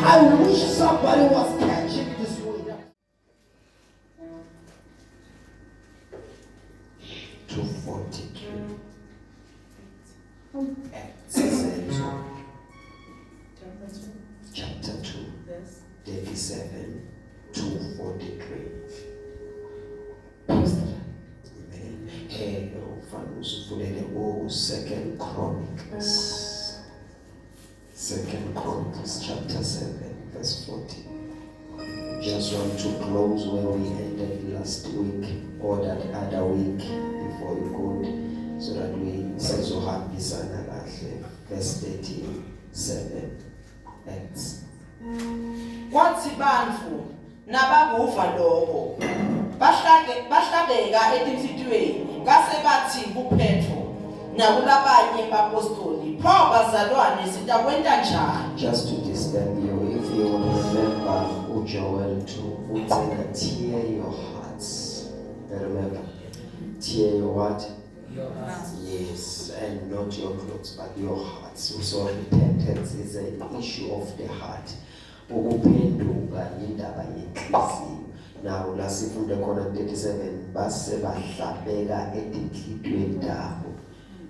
I wish somebody was catching this way. 243. Acts chapter 2, 37, 243. Amen. Hey, Second Chronicles. Second Chronicles chapter 7, verse 40. Just want to close where we ended last week or that other week before we could, so that we sizohambisana kahle. Verse 37. Acts. Kwathi bandfu nabakuva lokho bahlabeka etimfitweni base bathi kuPetro nakulabanye bapostoli pho bazalwane sitakwenta njani. Just to disturb you, if you remember Joel 2, would say that tear your hearts. Remember, tear your what? Your hearts. Yes, and not your clothes, but your hearts. So repentance is an issue of the heart. Ukuphenduka indaba yenhliziyo. Now lasifunde khona 37 base bahlabeka etinhlitweni zabo.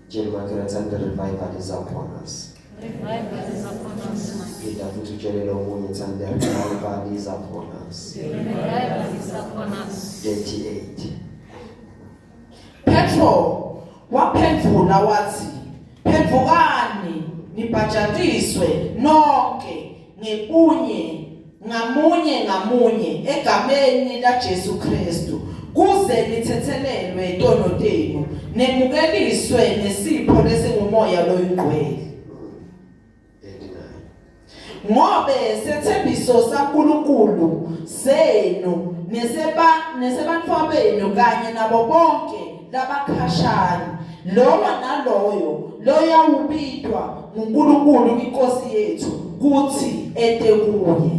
Njengoba ngirathanda the revival is upon us. Revival is upon us. Futhi tshelela omunye thanda the revival is upon us. Revival is upon us. 38. Petro waphendula wathi, "Phendukani nibhajatiswe nonke ngamunye egameni laJesu Kristu kuze nithethelelwe itono tenu nemukeliswe nesipho lesingumoya loyingcwele. Ngobe sethembiso saNkulunkulu senu nesebantfabenu kanye nabo bonke labakhashana lowa naloyo loyawubitwa nguNkulunkulu inkosi yethu kuthi ete kuye."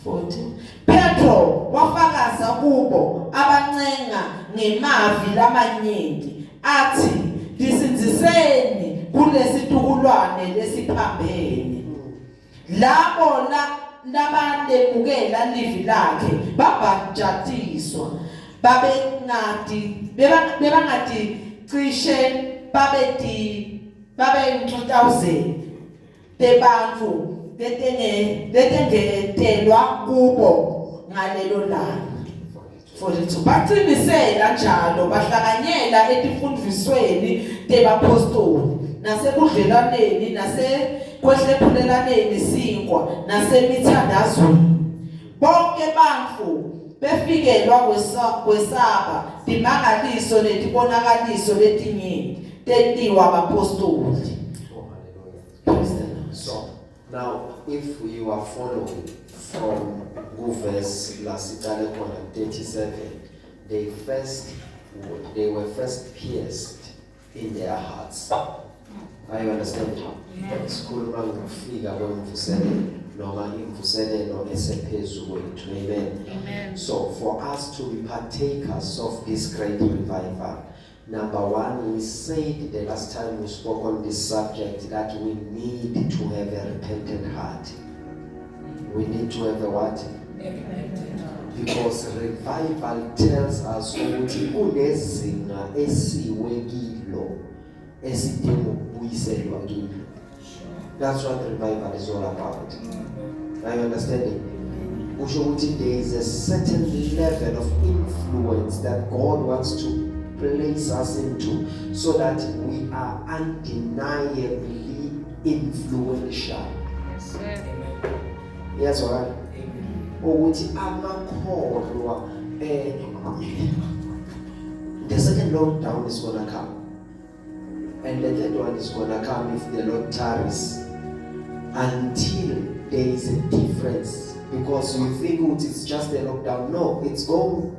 40. Petro wafakaza kubo abancenga ngemavi lamanyenti athi, "Lisinziseni kulesitukulwane lesiphambene." Labo labalemukela livi lakhe babhajatiswa bebangati cishe babe 2000 bebantfu letengetelwa kubo ngalelo langa. 42. Bacinisela njalo bahlanganyela etifundisweni tebapostoli nasekudlelaneni nasekwehlephulelaneni sinkwa nasemithandazweni. Bonke bantfu befikelwa kwesaba timangaliso netibonakaliso letinyenti tentiwa abapostoli. So now, if you are following from verse 37, they were first pierced in their hearts. Are you understand? Yes. Amen. So for us to be partakers of this great revival, number one, we said the last time we spoke on this subject that we need to have a repentant heart. We need to have a what? Because revival tells us ukuthi kunezinga esiwe kilo esidinga ukubuyiselwa kilo. That's what revival is all about. Are you understanding? There is a certain level of influence that God wants to place us into so that we are undeniably influential. Yes, sir. Yes, all right? The second lockdown is going to come. And the third one is going to come if the Lord tarries. Until there is a difference. Because you think it's just a lockdown. No, it's going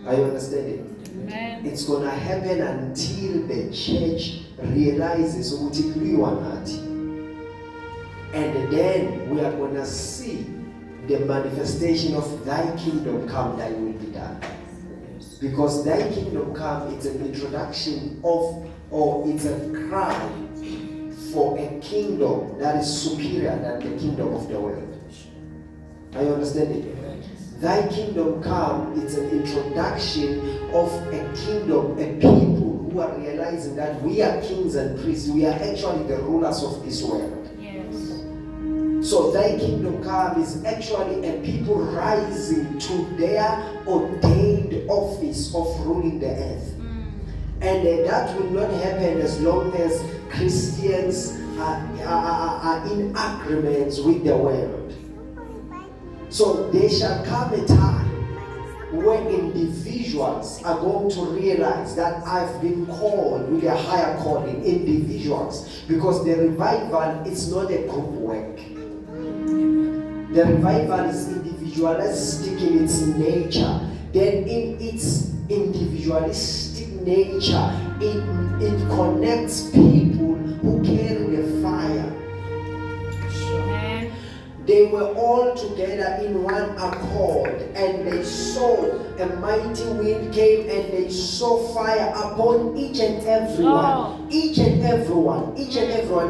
Are you understanding? Amen. It's going to happen until the church realizes and then we are going to see the manifestation of thy kingdom come, thy will be done. Because thy kingdom come, it's an introduction of or it's a cry for a kingdom that is superior than the kingdom of the world. Are you understanding? Thy kingdom come, it's an introduction of a kingdom, a people who are realizing that we are kings and priests. We are actually the rulers of this world. Yes. So thy kingdom come is actually a people rising to their ordained office of ruling the earth. And that will not happen as long as Christians are in agreement with the world. So there shall come a time when individuals are going to realize that I've been called with a higher calling, individuals, because the revival is not a group work. The revival is individualistic in its nature. Then in its individualistic nature, it connects people who carry the fire. They were all together in one accord, and they saw a mighty wind came, and they saw fire upon each and everyone. Oh. Each and everyone.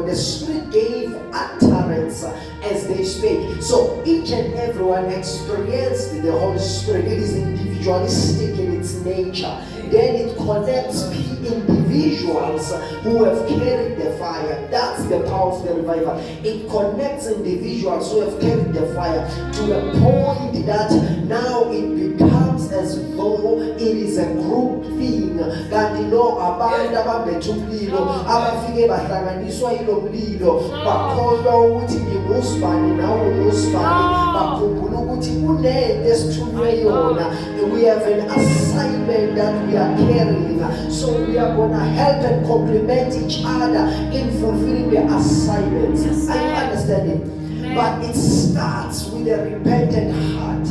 The Spirit gave utterance as they spake. So each and everyone experienced the Holy Spirit. It is individualistic in its nature. Then it connects individuals who have carried the fire. That's the power of the revival. It connects individuals who have carried the fire to the point that now it becomes as though it is a group thing. Kanti no abantu ababethe umlilo abafike bahlanganiswa yilo mlilo bakholwa ukuthi ngingusibani nawe ngusibani bakhumbula ukuthi kunento esithunywe yona. We have an assignment that we are carrying, so we are going to help and complement each other in fulfilling the assignments. Are you understanding? But it starts with a repentant heart.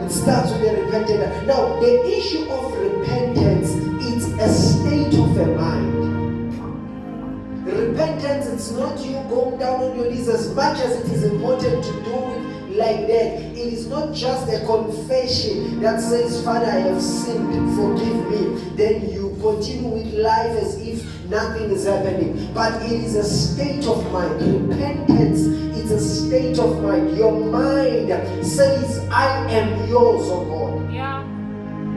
It starts with a repentant heart. Now, the issue of repentance is a state of the mind. Repentance, it's not you going down on your knees, as much as it is important to do it like that. It is not just a confession that says, Father, I have sinned, forgive me. Then you continue with life as if nothing is happening. But it is a state of mind. Repentance is a state of mind. Your mind says, I am yours, oh God. Yeah.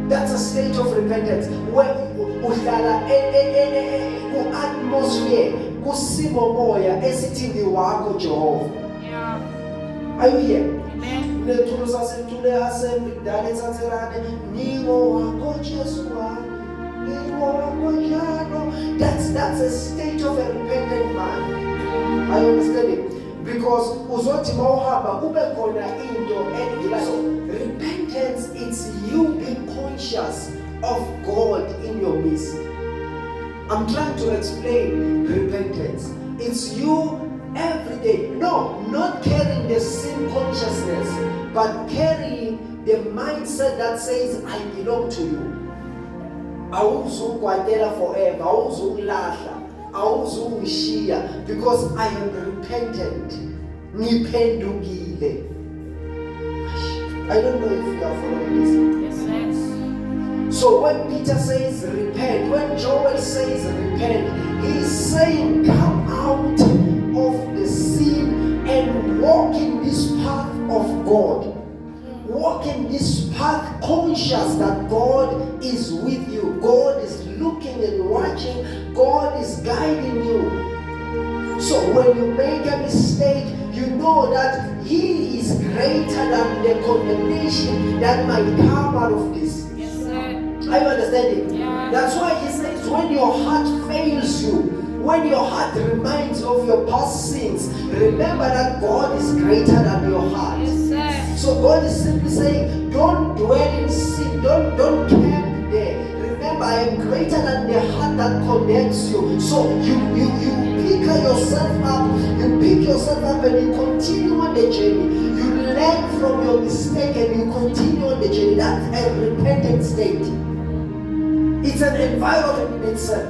That's a state of repentance. When uhlala atmosphere kusimo moya esithi ngiwakho Jehova. Yeah. Are you here? Amen. Lethulo sasentule assembly kudala ethathelane ningo wakho Jesu wami. Ningo wakho njalo. That's a state of a repentant mind. Are you understanding? Because uzothi mawuhamba kube khona into endila. So repentance, it's you being conscious of God in your midst. I'm trying to explain repentance. It's you every day. No, not carrying the sin consciousness, but carrying the mindset that says, I belong to you. Awuzukwatela forever. Awuzungilahla. Awuzungishiya, because I am repentant. Ngiphendukile. I don't know if you are following this. Yes. So when Peter says repent, when Joel says repent, he is saying come out of the sin and walk in this path of God. Walk in this path conscious that God is with you. God is looking and watching. God is guiding you. So when you make a mistake, you know that He is greater than the condemnation that might come out of this. Yes, sir. Are you understanding? Yeah. That's why He says when your heart fails you, when your heart reminds you of your past sins, remember that God is greater than your heart. Yes, sir. So God is simply saying, don't dwell in sin, don't camp there. Remember, I am greater than the heart that condemns you. So you pick yourself up and you continue on the journey. You learn from your mistake and you continue on the journey. That's a repentant state. It's an environment in itself.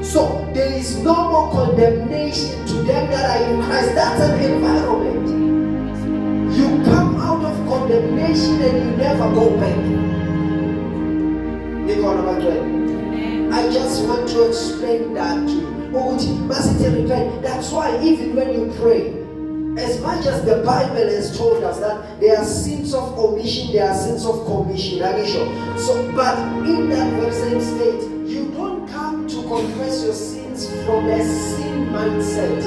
So there is no more condemnation to them that are in Christ. That's an environment. You come out of condemnation and you never go back. Are I just want to explain that to you. Must repent. That's why even when you pray, as much as the Bible has told us that there are sins of omission, there are sins of commission. Are you sure? So, but in that very same state, you don't come to confess your sins from a sin mindset.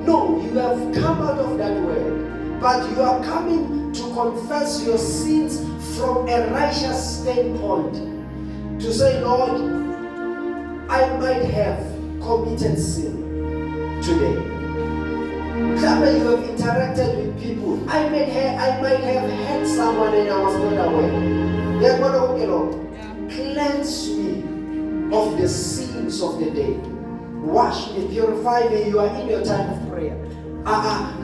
No, you have come out of that word, but you are coming to confess your sins from a righteous standpoint. To say, Lord, I might have committed sin today. Maybe you have interacted with people. I might have hurt someone and I was not aware. Therefore, cleanse me of the sins of the day. Wash me, purify me. You are in your time of prayer.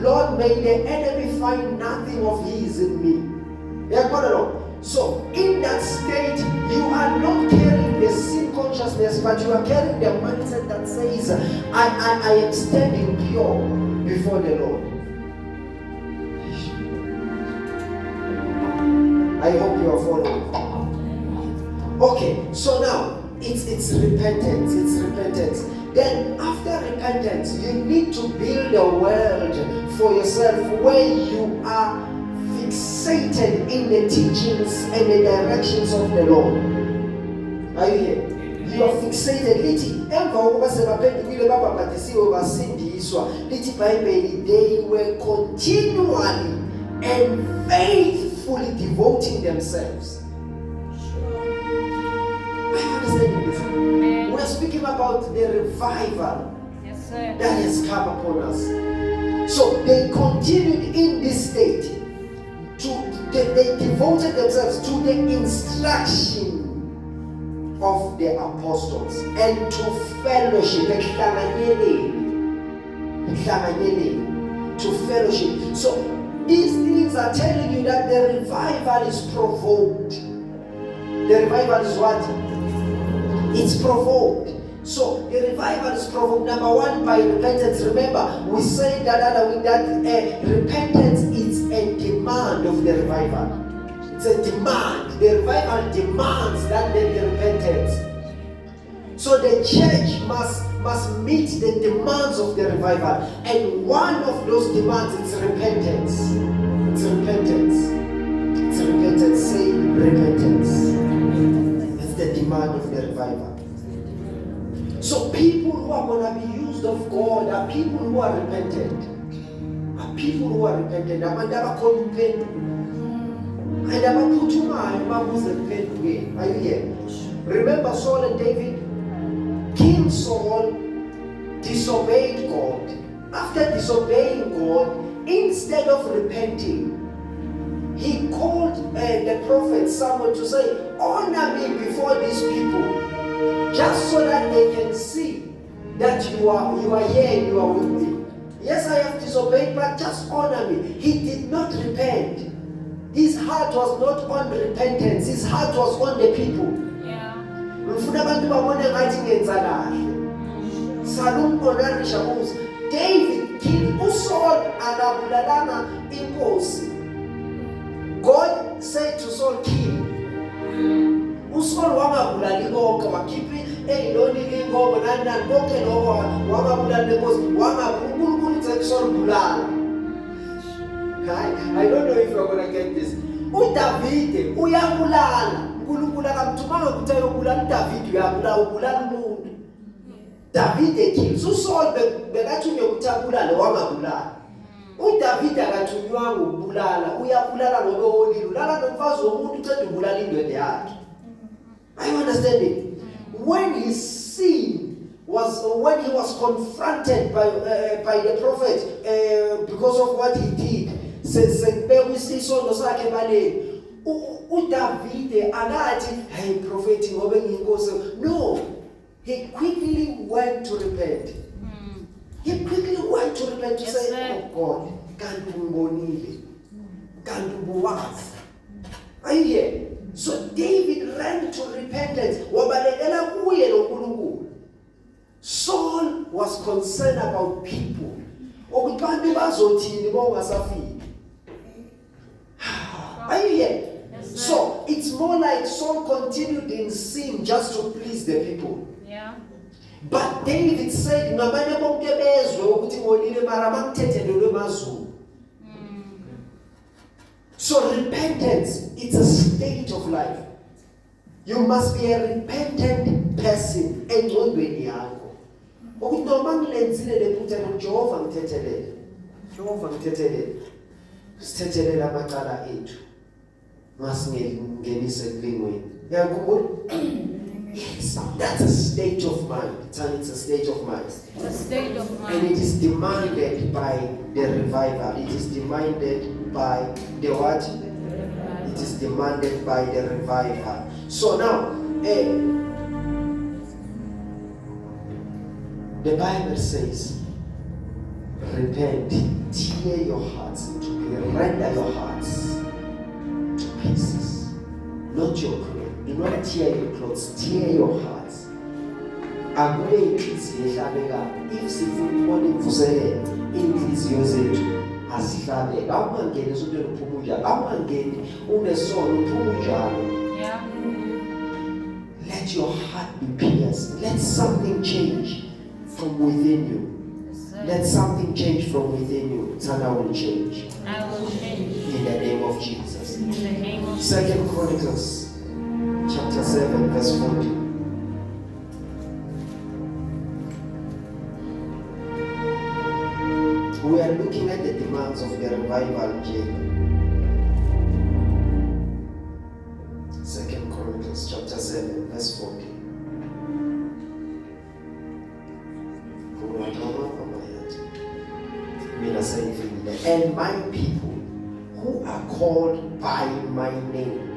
Lord, may the enemy find nothing of his in me. So, in that state, you are not carrying the sin consciousness, but you are carrying the mindset that says, I am standing pure before the Lord. I hope you are following. Okay, so now it's repentance. It's repentance. Then after repentance, you need to build a world for yourself where you are fixated in the teachings and the directions of the Lord. Are you here? You are fixated. They were continually and faithfully devoting themselves. Are you understanding this? We're speaking about the revival that has come upon us. So they continued in this state. They devoted themselves to the instruction of the apostles and to fellowship, to fellowship. So these things are telling you that the revival is provoked. The revival is what? It's provoked. So the revival is provoked, number one, by repentance. Remember, we said that repentance is a demand of the revival. It's a demand. The revival demands that there be repentance. So the church must meet the demands of the revival. And one of those demands is repentance. It's repentance. It's repentance. Say repentance. It's the demand of the revival. So people who are going to be used of God are people who are repentant. Are people who are repentant. Are you here? Remember Saul and David? King Saul disobeyed God. After disobeying God, instead of repenting, he called the prophet Samuel to say, honor me before these people. Just so that they can see that you are here and you are with me. Yes, I have disobeyed, but just honor me. He did not repent. His heart was not on repentance. His heart was on the people. David killed Saul and abulalana inkosi. God said to Saul, kill. Saul wangabulali konke wakhiphi eyiloni inkomo nani konke lokho wangabulali inkosi uNkulunkulu uthi Saul bulala. I don't know if you're going to get this. uDavid uyabulala. uNkulunkulu akamthumanga ukuthi ayobulala uDavid, uyabulala umuntu. David kills. Saul bekathunywe ukuthi abulale wangabulala. uDavid akathunywa ukubulala, uyabulala ngoba wolile. Ulala nomfazi womuntu uceda ubulala indoda yakhe. Are you understanding? When he was confronted by the prophet because of what he did, uDavid anathi hey prophet ngoba ngiyinkosi. No, he quickly went to repent. He quickly went to repent to say, oh God, kanti ungibonile, kanti ubuwazi. Are you here? So David ran to repentance. Wabalekela kuye noNkulunkulu. Saul was concerned about people. Ukuthi bantu bazothini bongasafiki. Are you here? So it's more like Saul continued in sin just to please the people. Yeah. But David said, "Ngamanye bonke bezwe ukuthi ngonile mara bangithethelwe emazulu." So repentance, it's a state of life. You must be a repentant person engqondweni yakho. Ukuthi noma ngilenzile lephutha Jehova ngithethelele. Jehova ngithethelele. Sithethelele amacala ethu. Masingenise kulingweni. Yakubona? Yes, that's a state of mind. It's a state of mind. It's a state of mind. And it is demanded by the revival. It is demanded by the what? It is demanded by the revival. So now, the Bible says, repent, tear your hearts into pieces, render your hearts to pieces, not your clothes. Do not tear your clothes, tear your hearts. Akule inhliziyo ehlabekayo. If sifuna ukubona imvuselelo, inhliziyo zethu asihlabeke. Awungangeni esontweni uphuma unjalo. Awungangeni unesono uphuma unjalo. Yeah. Let your heart be pierced. Let something change from within you. Yes, sir. Let something change from within you. Tana will change. I will change In the name of Jesus. in the name of 2 Chronicles chapter 7 verse 40. We are looking at the demands of the revival, Jacob. 2 Chronicles chapter 7 verse 40. And my people who are called by my name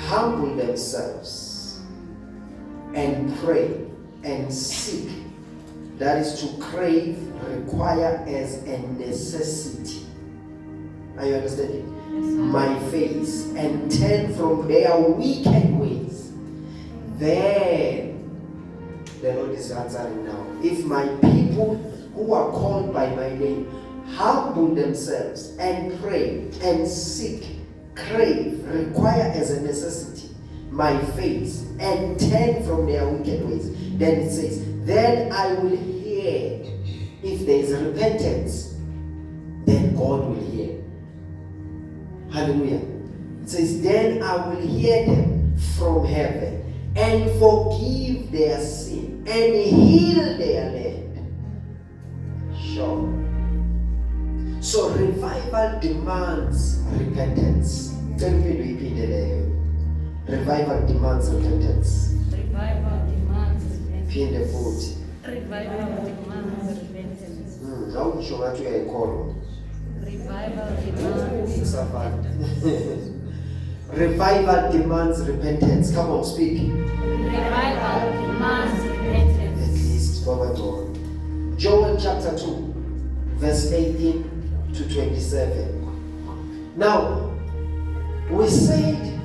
humble themselves and pray and seek. That is to crave, require as a necessity. Are you understanding? My face and turn from their wicked ways. Then the Lord is answering now. If my people who are called by my name humble themselves and pray and seek, crave, require as a necessity my face and turn from their wicked ways, then it says, then I will hear. If there is repentance, then God will hear. Hallelujah. It says, then I will hear them from heaven and forgive their sin and heal their land. Sure. So revival demands repentance. Revival demands repentance. revival demands repentance. Pinde futhi. Revival demands repentance. Awusho ngathi uyayikholwa. Revival demands Safari. Revival demands repentance. Come on, speak. revival demands At repentance. least, Baba God. Joel chapter 2, verse 18 to 27. Now, we said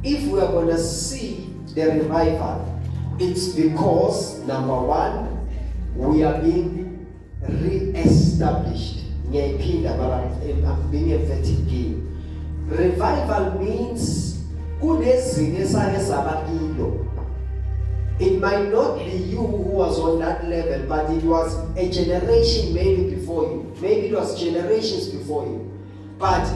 if we are going to see the revival, it's because, number one, we are being re-established. I'm being emphatic again. Revival means it might not be you who was on that level, but it was a generation maybe before you. Maybe it was generations before you. But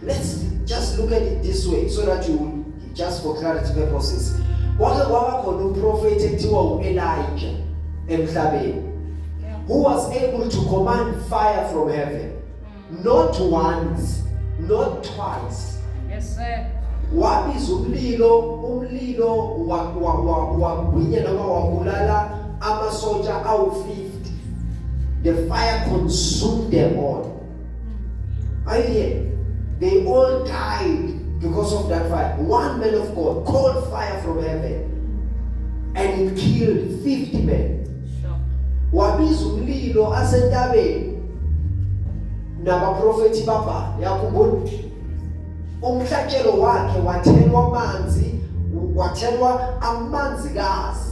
let's just look at it this way so that you, just for clarity purposes, prophet Elijah who was able to command fire from heaven, not once, not twice. Yes, sir. Wabiza umlilo wagwinya noma wabulala amasoja awu-50. The fire consumed them all. Are you here? They all died because of that fire. One man of God called fire from heaven and it killed 50 men. Wabiza umlilo asentabeni nabaprofeti baba yakubona umhlatshelo wakhe wathelwa amanzi, wathelwa amanzikazi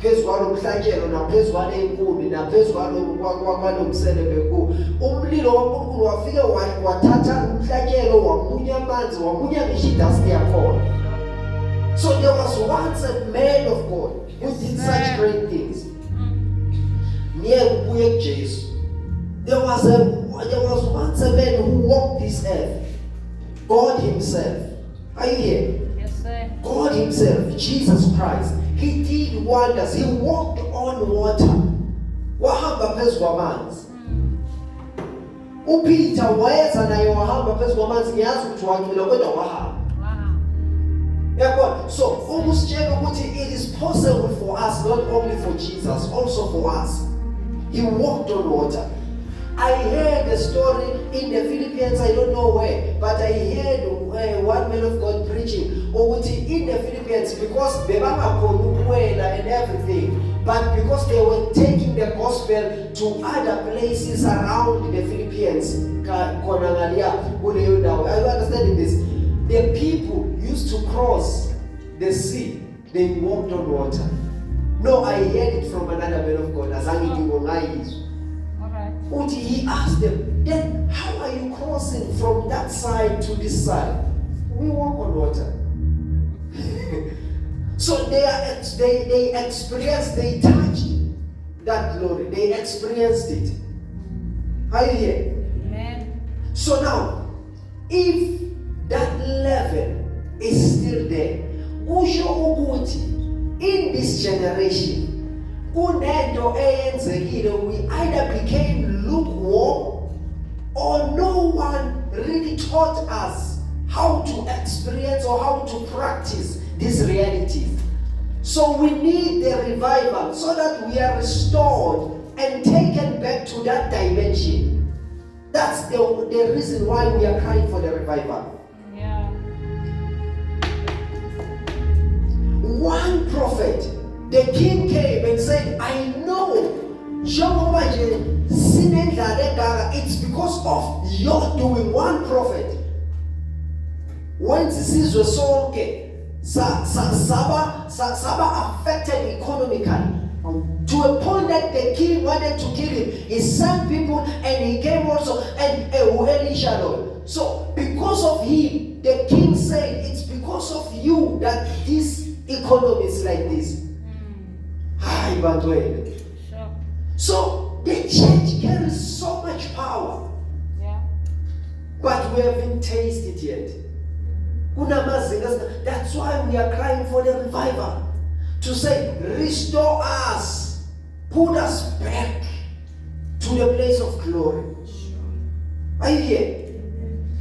phezu kwalomhlakelo naphezu kwalenkuni naphezu kwalomsele beku umlilo kaNkulunkulu wafike wathatha umhlakelo wamunya amanzi wamunya ngisho idust yakhona. So there was once a man of God who did such great things. There was once a man who walked this earth. God himself. Are you here? Yes, sir. God himself, Jesus Christ. He did wonders. He walked on water. Wahamba phezu kwamanzi. uPeter wayeza naye wahamba phezu kwamanzi ngiyazi ukuthi wangcila kodwa wahamba. Wow. So ukusitshela ukuthi it is possible for us, not only for Jesus, also for us. He walked on water. I heard a story in the Philippines, I don't know where, but I heard one man of God preaching in the Philippines, because and everything, but because they were taking the gospel to other places around the Philippines. Are you understanding this? The people used to cross the sea, they walked on water. No, I heard it from another man of God. He asked them, then how are you crossing from that side to this side? We walk on water. So they experienced, they touched that glory. They experienced it. Are you here? Amen. So now, if that level is still there, in this generation, we either became lukewarm or no one really taught us how to experience or how to practice these realities. So we need the revival so that we are restored and taken back to that dimension. That's the reason why we are crying for the revival. Yeah. One prophet, the king came and said, I know it's because of your doing. One prophet. When Sizwe Sonke Saba affected economically to a point that the king wanted to kill him. He sent people and he came also and Elisha. So because of him, the king said, it's because of you that this economy is like this. Sure. So the church carries so much power. Yeah. But we haven't tasted it yet. That's why we are crying for the revival. To say, restore us. Put us back to the place of glory. Are you here?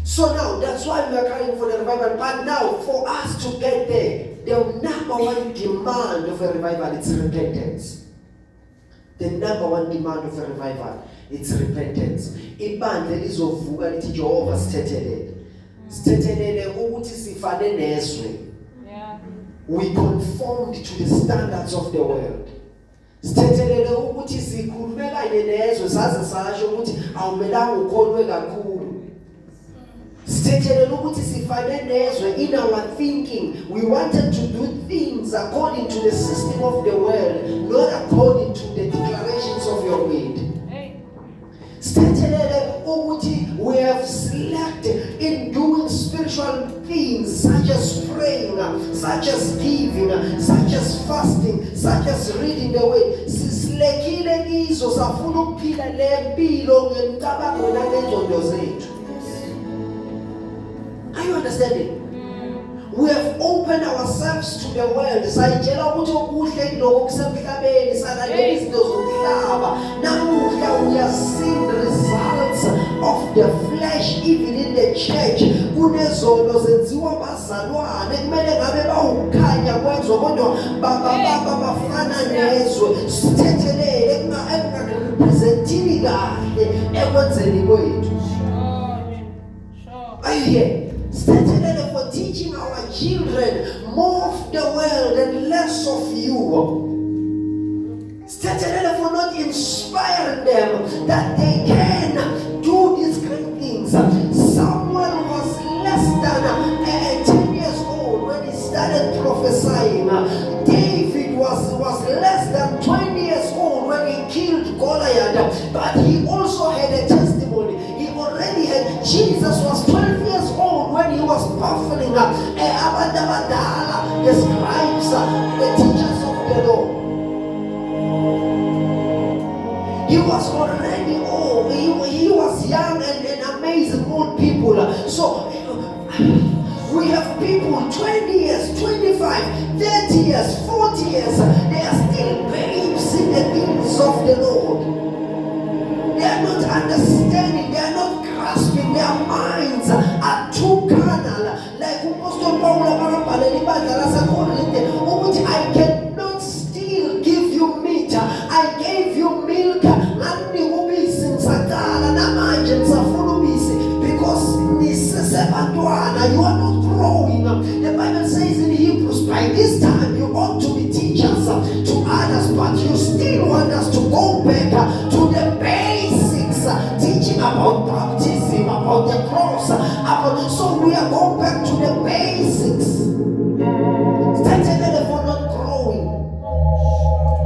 So now, that's why we are crying for the revival. But now, for us to get there, the number one demand of a revival is repentance. The number one demand of a revival, it's repentance. Ibandla lizovuka lithi Jehova sithethelele. Sithethelele ukuthi sifane nezwe. Yeah. We conformed to the standards of the world. Sithethelele ukuthi sikhulume kanye nezwe saze sasho ukuthi awumelanga ukholwe kakhulu. Sithethelele ukuthi sifane nezwe in our thinking. We wanted to do things according to the system of the world, not according to the declarations of your word. Hey. Sithethelele ukuthi we have slept in doing spiritual things such as praying, such as giving, such as fasting, such as reading the word. Sisilekile kizo safuna ukuphila lempilo ngemicabango nangengqondo zethu. Are you understanding? We have opened ourselves to the world. Sayitshela ukuthi okuhle kuloko kusemhlabeni salaleli izinto zomhlaba. Namuhla we are seeing the results of the flesh even in the church. Kunezono zenziwa bazalwane kumele ngabe bawukhanya kwenzo kodwa bafana nezwe. Sithethelele engarepresentini kahle ekwenzeni kwethu. Sure. Are you here? Sithethelele for teaching our children more of the world and less of you. Sithethelele for not inspiring them that they can do these great things. Someone was less than 10 years old when he started prophesying. David was was less than 20 years old when he killed Goliath, but he also had a testimony. He already had, Jesus was 12 years old when he was baffling the scribes, the teachers of the law. He was already old. He was young and amazing old people. So we have people 20 years, 25, 30 years, 40 years. They are still babes in the things of the Lord. They are not understanding. They are not grasping. Their minds are too carnal. Like Apostle Paul, I cannot still give you meat. I gave you milk. Because you are not growing. The Bible says in Hebrews, by this time you ought to be teachers to others, but you still want us to go back to the basics, teaching about baptism, about the cross, so we are going back to the basics. For not growing.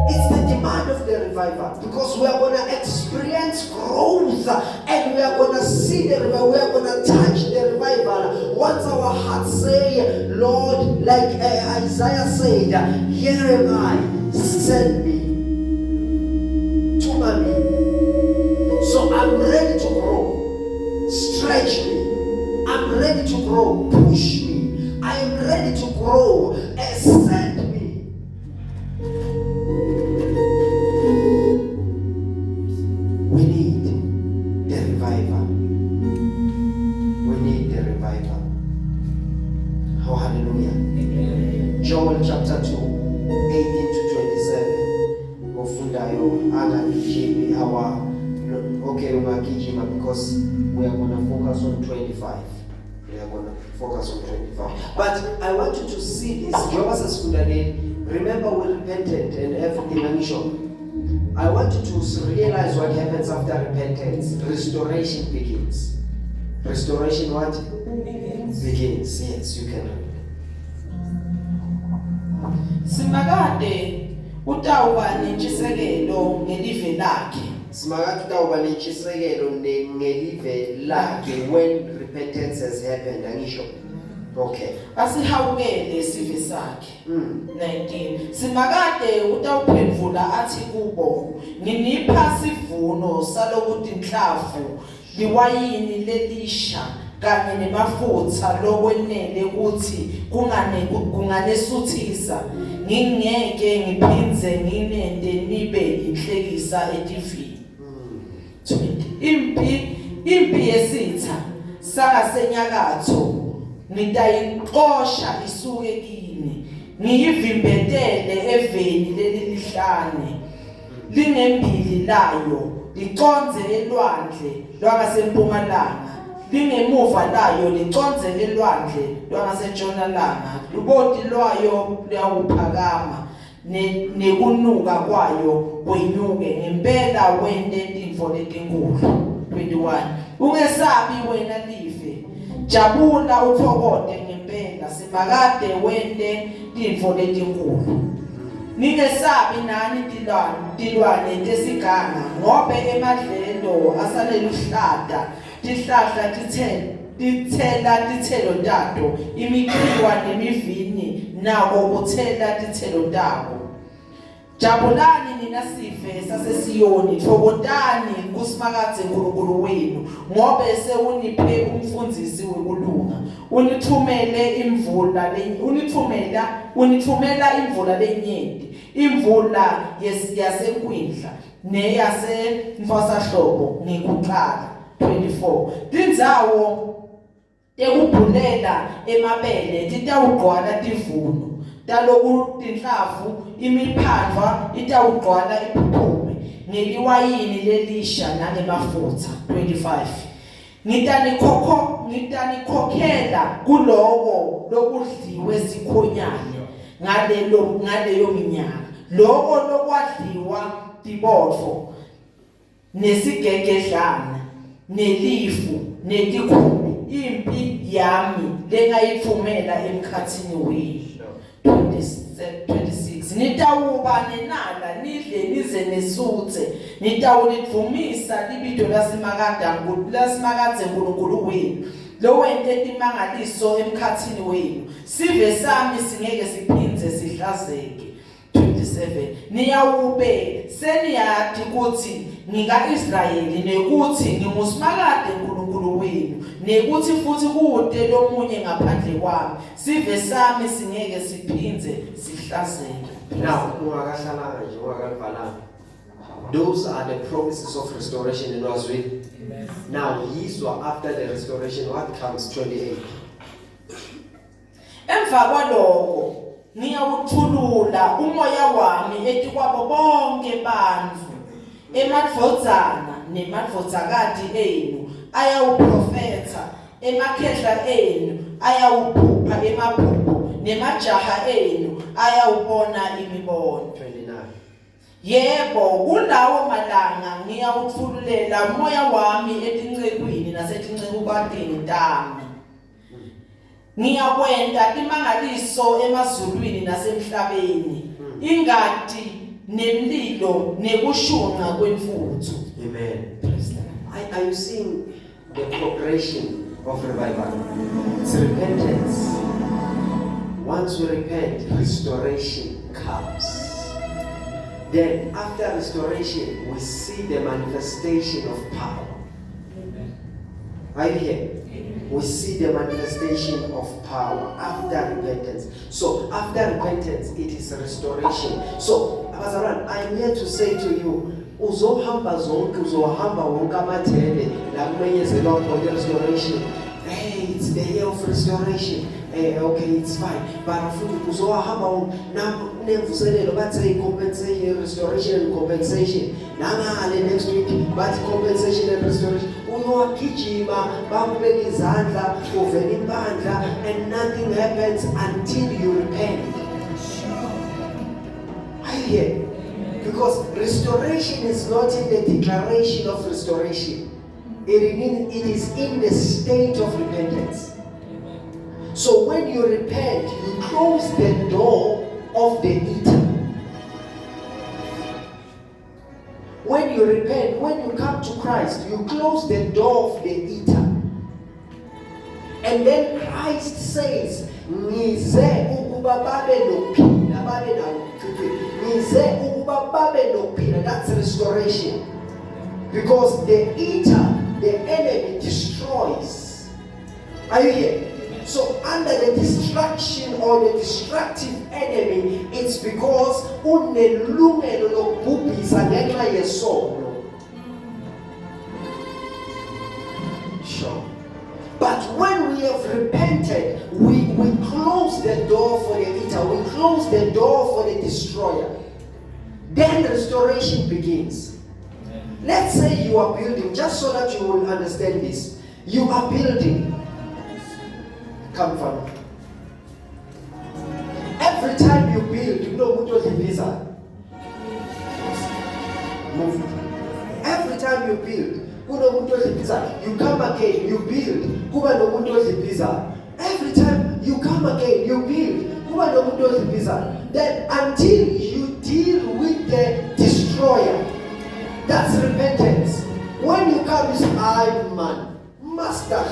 It's the demand of the revival, because we are going to experience growth and we are going to see the revival. We are going to touch the revival once our hearts say, Lord, like Isaiah said, here am I, send me to me. So I'm ready to grow. Stretch me. I'm ready to grow. Push me. I am ready to grow. Send me. We need the revival. We need the revival. Oh, hallelujah. Amen. Joel chapter 2, 18 to 27. Ofundayo, Anagijimi, because we are going to focus on 25. We are going to focus on 25. But I want you to see this. Jehovah says, remember we repented and everything unusual. I want you to realize what happens after repentance. Restoration begins. Restoration what? Begins. Yes, you can read. Simakade utawuba nentshisekelo ngelive lakhe. Simakade utawuba nentshisekelo ngelive lakhe when repentance has happened. Angisho. Okay. Asihawukele sive sakhe. 19. Simakade utawuphendvula athi kubo, nginipha sivuno salokuthi inhlavu liwayini lelisha kanye nemafutha lokwenele ukuthi kunganesuthisa, ngingeke ngiphinze nginende nibe inhlekisa etivini. 20. Impi yesitha sangasenyakatho ngitayixosha isuke kini, ngiyivimbetele eveni lelilihlane, lingembili layo liconze elwandle lwangasempumalanga, lingemuva layo liconze elwandle lwangasentshonalanga, luboti lwayo luyawuphakama nekunuka kwayo kwenyuke, ngempela wente tintfo letinkulu. 21. Ungesabi wena live, jabula uthokote ngempela, simakade wente tintfo letinkulu. Ningesabi nani tilwane tesiganga, ngobe emadlelo asaneluhlata, tihlahla tithela tithelo tato, imikhiwa nemivini nako kuthela tithelo tako. Jabulani nina sife sasesiyoni, thokotani kusimakadze nkulunkulu wenu, ngobe sewuniphe umfundzisi wekulunga, unithumela imvula lenyenti, imvula yasenkwindla neyasemfasahlobo ngikuqala. 24. Tindzawo tekubhulela emabele titawugcwala tivuno, taloku tinhlavu imiphandva itawugcwala iphuphume, ngeliwayini lelisha nanemafutha. 25. Ngitanikhokhela kulowo lokudliwe sikhonyane ngaleyo minyaka, loko lokwadliwa tibotfo nesigegedlana nelifu netikhumbi, impi yami lengayithumela emkhathini wenu. 26. nitawuba nenala nidle nize nesuthe nitawulidvumisa libido lasimakadze uNkulunkulu wenu lo wente imangaliso emkhathini wenu sive sami singeke siphindze sihlazeke. 27 niyawube seniyati ukuthi ngika-Israyeli nekuthi ngingusimakade uNkulunkulu wenu nekuthi futhi kude lomunye ngaphandle kwami sive sami singeke siphindze sihlazeke. Now, those are the promises of restoration in us with. Now, after the restoration, what comes? 28. Emva kwalokho ngiyawuthulula umoya wami etikwabo bonke bantfu emadvodzana nemadvodzakati enu ayawuprofetha emakhehla enu ayawuphupha emaphupho nemajaha enu ayawubona imibono. 29. Yebo kulawo malanga ngiyawuthululela umoya wami etincekwini nasetincekwini tami ngiyakwenta imangaliso emazulwini nasemhlabeni ingadi nemlilo nekushunqa kwemfutho. Amen. Are you seeing the progression of revival? It's repentance. Once we repent, restoration comes. Then after restoration, we see the manifestation of power. Are you here? We see the manifestation of power after repentance. So after repentance, it is restoration. So, Abazaran, I'm here to say to you, uzohamba wonke amathele la kumenyezelwa khona restoration. Hey, it's the year of restoration. Okay, it's fine. But futhi uzohamba nemvuselelo bathi compensation, restoration and compensation. Nangale next week bathi compensation and restoration. Uyogijima bakubeka izandla uvela impandla and nothing happens until you repent. Are you here? Because restoration is not in the declaration of restoration. It is in the state of repentance. So when you repent, you close the door of the eater. When you repent, when you come to Christ, you close the door of the eater. And then Christ says, Nize ukuba babe nophila, babe nawo. Nize ukuba babe nophila. That's restoration. Because the eater, the enemy, destroys. Are you here? So under the destruction or the destructive enemy, it's because unelungelo lokubhubhisa ngenxa yesono. Sure. But when we have repented, we close the door for the eater, we close the door for the destroyer. Then restoration begins. Let's say you are building, just so that you will understand this. You are building. Come from. Every time you build, you know what was the visa. Move. Every time you build, you know what was the visa. You come again, you build. Kuba no what was the visa. Every time you come again, you build. Kuba no what was the visa. Then until you deal with the destroyer, that's repentance. When you come, you say, "I'm man, master,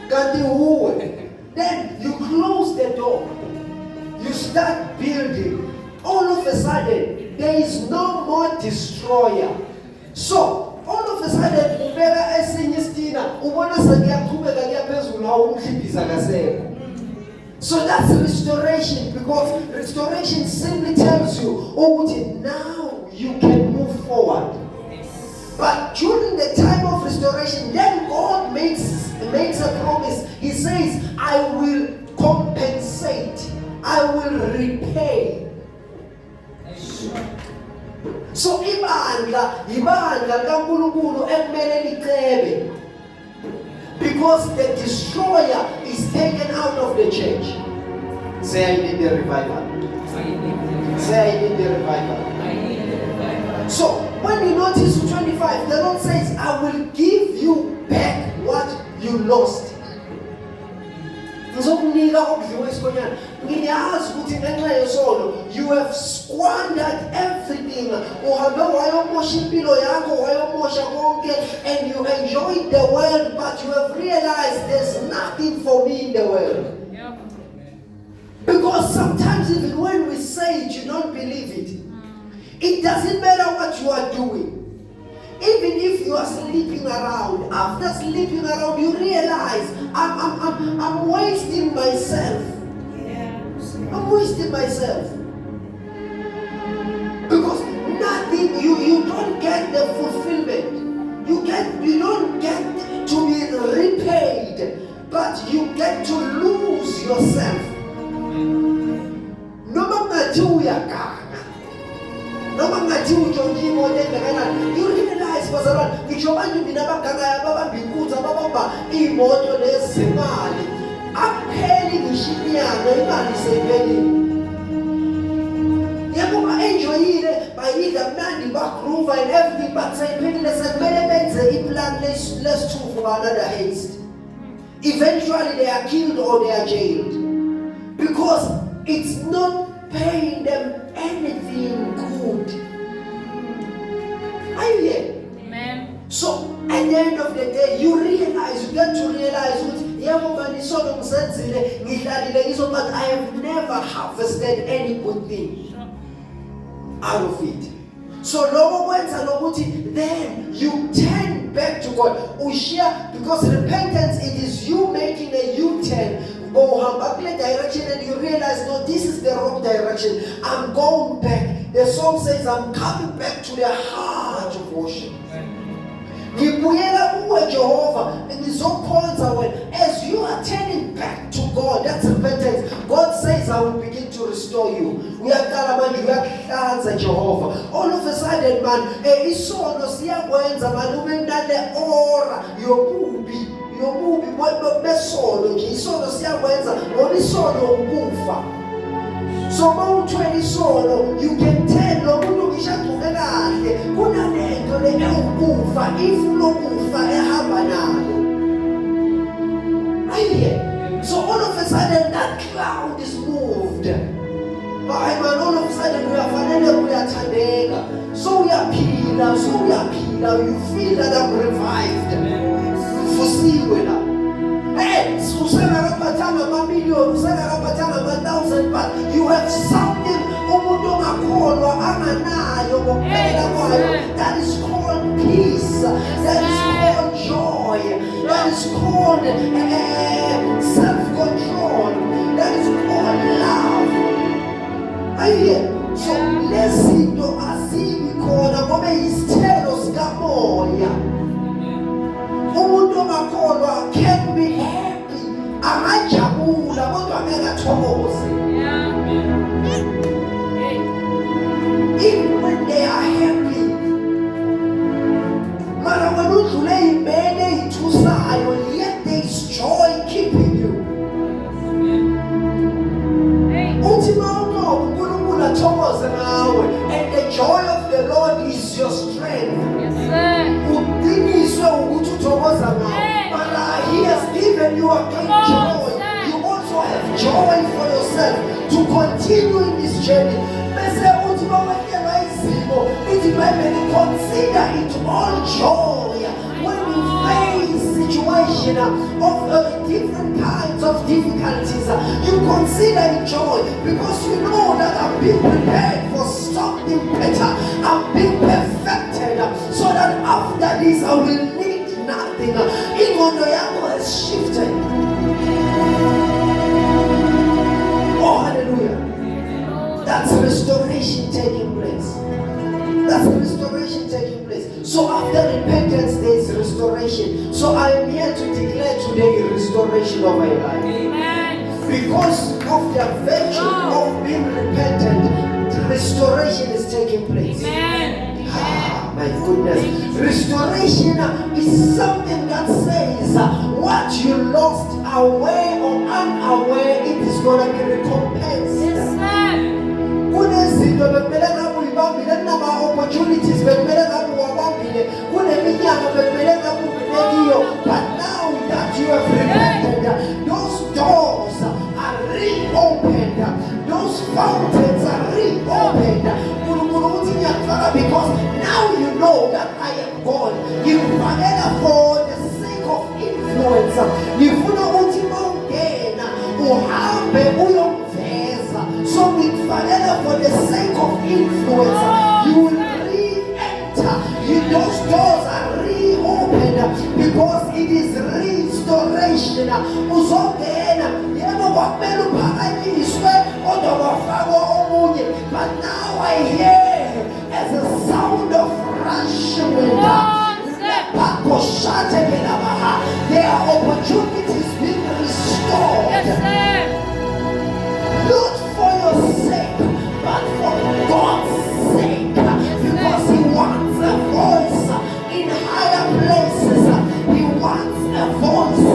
can't you?" Then you close the door. You start building. All of a sudden, there is no more destroyer. So, all of a sudden, ubeka esinye istina, ubona sengiyaqhubeka kuyaphezulu awumhliphisa kaseko. So that's restoration, because restoration simply tells you, oh, now you can move forward. But during the time of restoration, then God makes a promise. He says, I will compensate. I will repay. So ibandla kaNkulunkulu ekumele licebe, because the destroyer is taken out of the church. Say, I need the revival. Say, I need the revival. So when you notice 25, the Lord says, I will give you back what you lost. Ngiyazi ukuthi ngenxa yesono you have squandered everything. Uhambe wayomosha impilo yakho, wayomosha konke, and you enjoyed the world, but you have realized there's nothing for me in the world. Yep. Because sometimes even when we say it, you don't believe it. It doesn't matter what you are doing. Even if you are sleeping around, after sleeping around, you realize I'm wasting myself. I'm wasting myself. Because nothing, you don't get the fulfillment. You don't get to be repaid, but you get to lose yourself. Noma ngathi uyagana, noma ngathi ujonge imoto engakanani, you realize bazalwane, ngisho abantu mina abaganayo ababamba inkunzi ababamba imoto lezimali, akupheli ngisho inyanga imali seyiphelile. Yebo ba-enjoyile, bayidla mnandi, bagroove and everything, but seyiphelile sekumele benze iplan lesithufu for another haste. Eventually they are killed or they are jailed. Because it's not paying them anything good. Are you here? Amen. So at the end of the day, you get to realize, but I have never harvested any good thing out of it. So then you turn back to God. Because repentance, it is you making a U-turn. Go back direction and you realize, no, this is the wrong direction. I'm going back. The song says, I'm coming back to the heart of worship. As you are turning back to God, that's repentance. God says, I will begin to restore you. We are Jehovah. All of a sudden, man, isono siyakwenza man ubendale aura yobubi besono nje isono siyakwenza ngoba isono ukufa. So mawuthwele isono, you can tell lo muntu ngishaduke kahle kunalento le ukufa ifulokufa ehamba nalo. So all of a sudden that cloud is moved. But all of a sudden we are tandega. So we are pila. You feel that I'm revived. Hey, so million, but you have something that is called peace, that is called joy, that is called self-control, that is called love. Are you here? So lezinto azibi khona ngoba isithelo sikamoya. Umuntu ongakholwa can be happy, angajabula kodwa angekathokozi. Even when they are happy, mara when udlule imene ithusayo, yet there is joy keeping you. And the joy of the Lord is your strength. Yes, sir. But He has given you a great joy. You also have joy for yourself to continue in this journey. Consider it all joy when you face situation of different kinds of difficulties. You consider it joy because you know that I'm being prepared for something better. I'm being perfected so that after this I will need nothing. Ingondo yako has shifted. Oh, hallelujah. That's restoration taking place. That's restoration taking place. So after repentance, there is restoration. So I am here to declare today restoration of my life. Amen. Because of the virtue of being repentant, restoration is taking place. Amen. Ah, my goodness. Restoration is something that says what you lost aware or unaware, it is going to be recompensed. Yes, sir. Opportunities, but now that you have repented, those doors are reopened. for the sake of influence, you will re-enter. Those doors are reopened because it is restoration. Uzongena yebo kwakumele uphakanyiswe kodwa kwafakwa omunye. But now I hear as a sound of rushing wind. There are opportunities being restored. Not for your sake, but for God's sake. Because He wants a voice in higher places. He wants a voice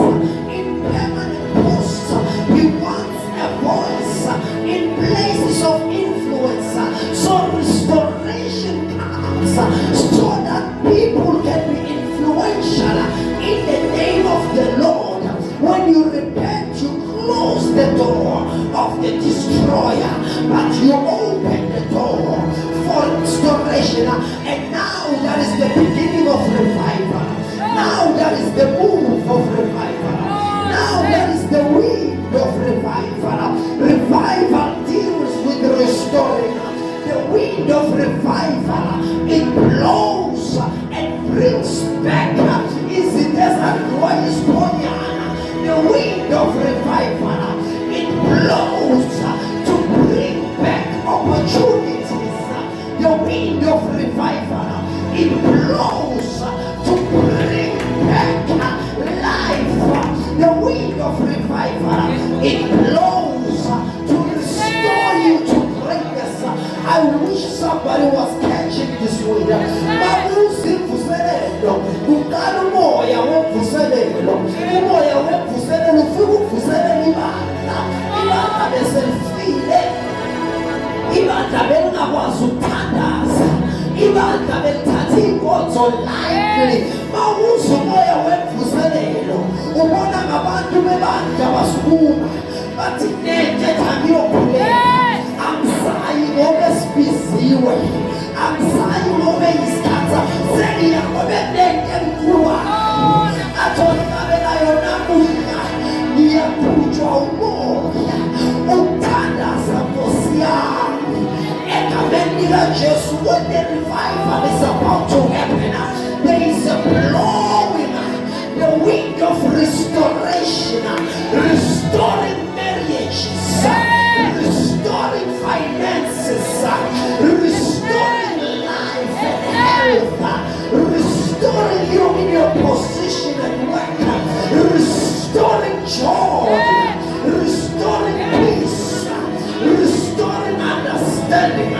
in permanent posts. He wants a voice in places of influence. So restoration comes so that people can be influential in the name of the Lord. When you repent, you close the door of the destroyer, but you open the door for restoration. And now that is the beginning of revival. Now that is the move of revival. Now that is the wind of revival. Revival deals with restoring. The wind of revival, it blows and brings back. Is it desert what is going on? The wind of revival, it blows to bring back opportunities. The wind of revival, it blows to bring back life. The wind of revival, it blows to restore you to greatness. I wish somebody was catching this wind. Mabuzi mvuselelo, kukala umoya womvuselelo. Umoya womvuselelo ufika uvuselelo ibandla. Ibandla beselifile. Ibandla belingakwazi ukuthandaza. Ibandla belithatha inkonzo lightly. Mawuza umoya womvuselelo, ubona ngabantu bebandla basukuma. Bathi nete thangiyokhuleka. Angisayi ngoba sibiziwe. Angisayi ngoba isikhatha seniya ngoba nente enkulu. Athola nayo namuhla ngiyakhutshwa umoya ukuthandaza Nkosi yami egameni likaJesu. When the revival is about to happen, there is a blowing, the wind of restoration, restoring marriages, restoring finances, restoring life and health, restoring you in your position at work, restoring joy, restoring peace, restoring understanding,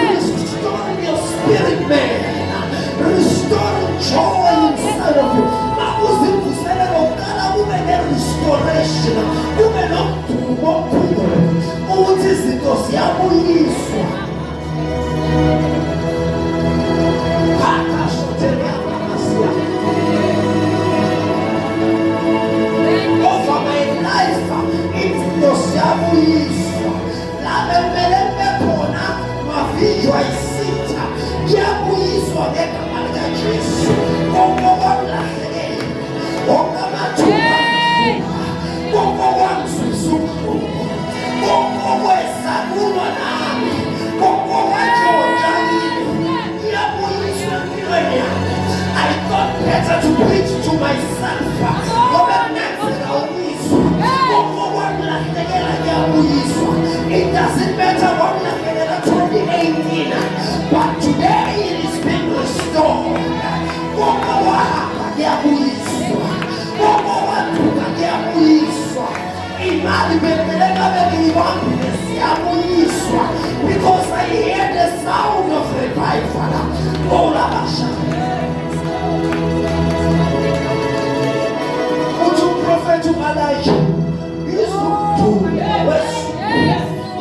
restoring your spirit man, restoring joy inside of you. Restoration, kube nomdumo omkhulu ukuthi izinto ziyabuyiswa. Over my life, izinto ziyabuyiswa. La bemele bekhona mavijwa isitha kuyabuyiswa ngegama likaJesu. Konke okwakulahlekile, konke amathuba, konke okwangizwisa ubuhlungu, konke okwesakulwa nami, konke okwantshontsha kimi, kuyabuyiswa empilweni yami. I thought better to preach to myself ngoba kungenzeka uyiswa. Konke okwakulahlekela kuyabuyiswa. It doesn't matter kwakulahlekela 2018, but today it is being restored. Konke okwahamba kuyabuyiswa. Konke okwaduka kuyabuyiswa. Imali bebeleka bengiyibambile ziyabuyiswa. Because I hear the sound of revival. Olabasha. Uthi uprofethi u-Elijah izuduma wesulu.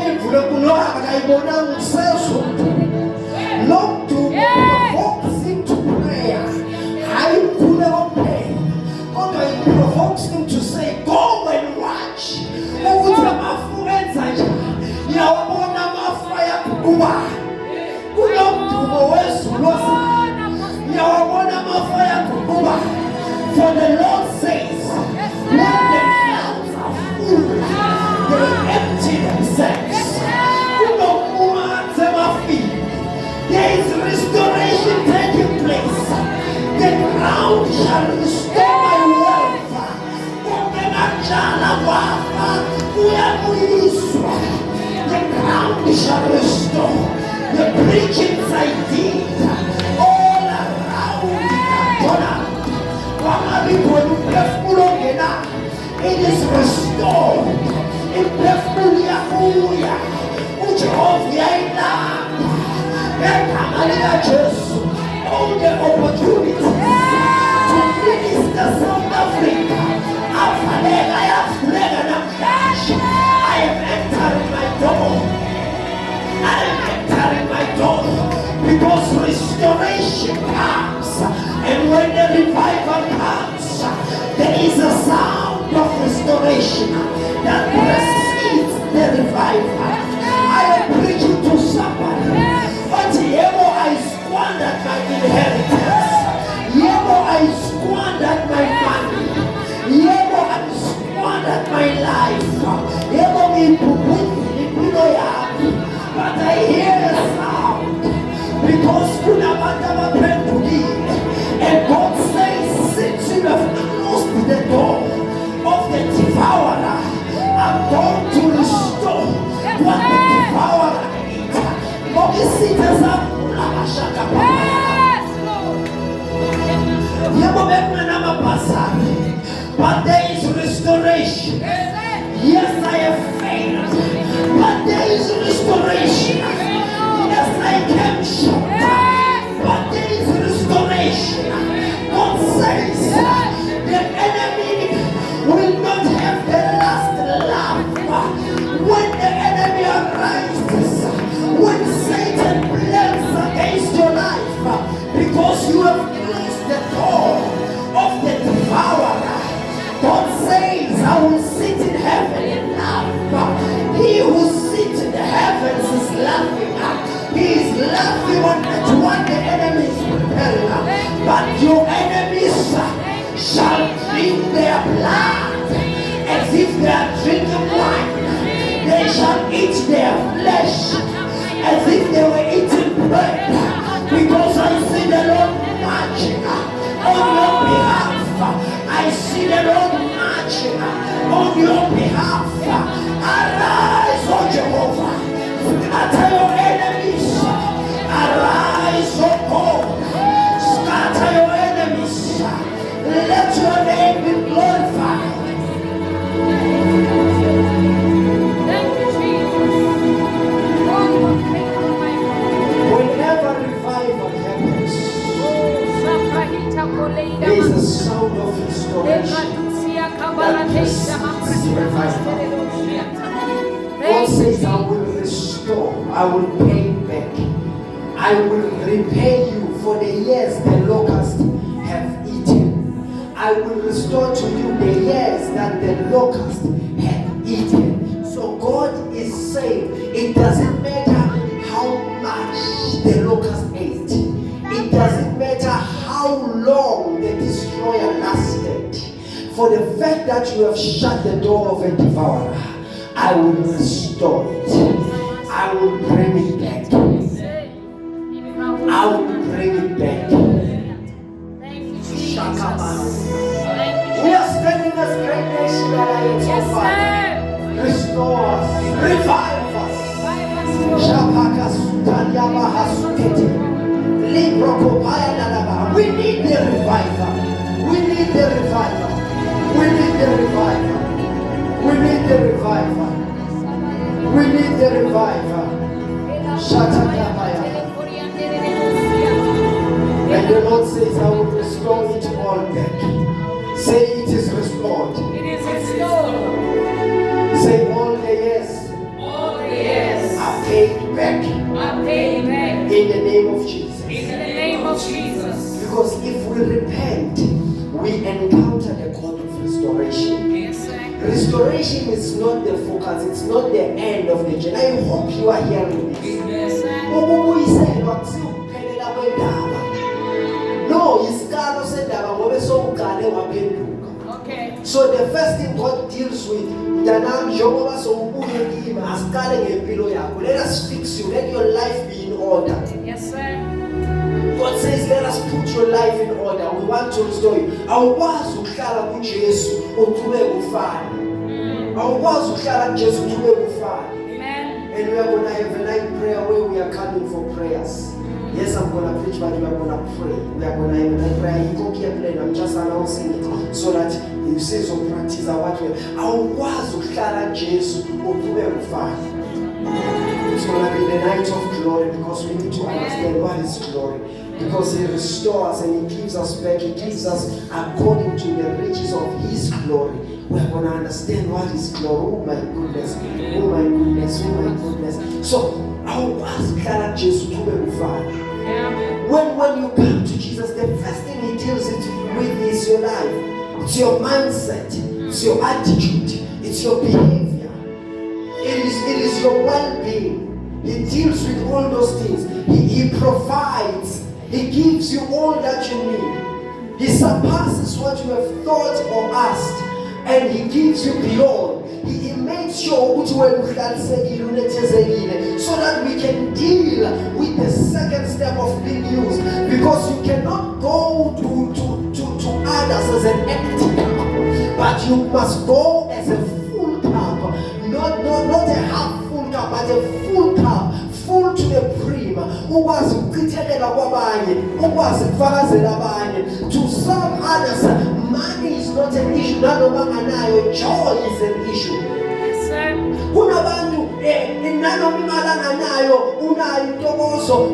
Imvula kunohaka akayibonanga usezuduma. Lo mdumo provokes him to prayer. Hayi ukukhuleka kuphela, kodwa it provokes him to say, go and watch. Ukuthi amafu enza njani. Ngiyawabona amafu ayaguqukayo. Kulo mdumo wezulu ngiyawabona amafu ayaguqukayo. For the Lord says, when the clouds are full, they empty themselves. shall restore my wealth. The ground shall restore. The preachings I did all around it is restored. All the opportunities to minister South Africa. I am entering my door. I am entering my door because restoration comes, and when the revival comes, there is a sound of restoration that precedes the revival. I am preaching to somebody, but yebo I squandered my inheritance, yebo I squandered my money, yebo I squandered my life, yebo impilo yami, but I hear a sound because kunabantu abaphendukile, and God says, since you have closed the door of the devourer, I'm going to restore what the devourer ate. Mokisita zakula mashaka yebo bekuna mabasari, but there is restoration. Yes, I have failed, but there is restoration. Yes, I came short, but there is restoration. God says the enemy will not have the last laugh. When the enemy arises, when Satan plans against your life, because you have closed the door of the devourer, God says, I will sit in heaven and laugh. He who sits in the heavens is laughing. He is laughing at what the enemy is preparing. But your enemies shall drink their blood as if they are drinking wine. They shall eat their flesh as if they were eating bread. Because I see the Lord marching on your behalf. I see the Lord marching on your behalf. Arise, O Jehovah. Scatter your enemies. Arise, O God. Scatter your enemies. Let your name be glorified. Thank you, Jesus. Oh, you are faithful, my God. Whenever revival happens, there is a sound of restoration. God says, I will restore, I will pay back, I will repay you for the years the locusts have eaten. I will restore to you the years that the locusts have eaten. So God is saying, it doesn't matter how much the locust ate, it doesn't matter how long the destroyer lasted. For the fact that you have shut the door of a devourer, I will restore it. I will bring it back. I will bring it back. Thank you, Jesus. Shakaman. Thank you, We are standing as great nation that I am so far. Restore us. Revive us. Shapaka Sutanya Mahasukete. Libro Kopaya Nadaba. We need the revival. We need the revival. We need the revival. We need the revival. We need the revival. Shatakabaya. And the Lord says, I will restore it all back. Say it is restored. It is restored. Say all the years All the years are paid back are paid back in the name of Jesus. in the name of Jesus. Because if we repent, we encounter the God of restoration. Yes, sir. Restoration is not the focus, it's not the end of the journey. I hope you are hearing this. Yes, sir. No, isikalo sendaba ngobe sowugale waphenduka. Okay. So the first thing God deals with, mntanami njengoba sowubuye kimi, asikale ngempilo yakho. Let us fix you, let your life be in order. Yes, sir. God says, let us put your life in order. We want to restore you. Awukwazi ukuhlala kuJesu uqhubeke ufana. Awukwazi ukuhlala kuJesu uqhubeke ufana. And we are going to have a night prayer where we are coming for prayers. Yes, I'm going to preach, but we are going to pray. We are going to have a night prayer. I'm just announcing it so that you see some practice what we are. Awukwazi ukuhlala kuJesu uqhubeke ufana. It's going to be the night of glory because we need to understand what is glory. Because He restores and He gives us back. He gives us according to the riches of His glory. We are going to understand what is glory. Oh my goodness. Oh my goodness. Oh my goodness. So, our past character Jesus to be when you come to Jesus, the first thing He deals it with is your life. It's your mindset. It's your attitude. It's your behavior. It is your well-being. He deals with all those things. He provides. He gives you all that you need. He surpasses what you have thought or asked. And He gives you beyond. He makes sure so that we can deal with the second step of being used. Because you cannot go to others as an empty cup, but you must go as a full cup. Not a half full cup, but a full cup. Full to the brim. To some others, money is not an issue. Joy is an issue. Yes, sir.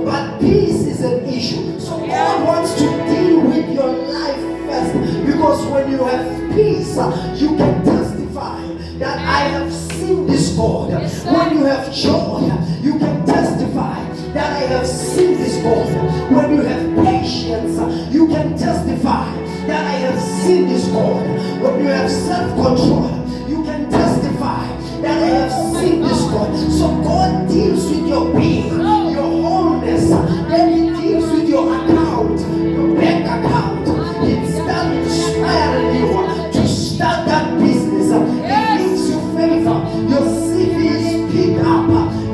But peace is an issue. So God wants to deal with your life first. Because when you have peace, you can testify that I have seen this God. Yes, when you have joy, you can testify that I have seen this God. When you have patience, you can testify that I have seen this God. When you have self-control, you can testify that I have seen this God. So God deals with your being, your wholeness. Then He deals with your account, your bank account. He starts inspiring you to start that business. He gives you favor. Your CV is picked up.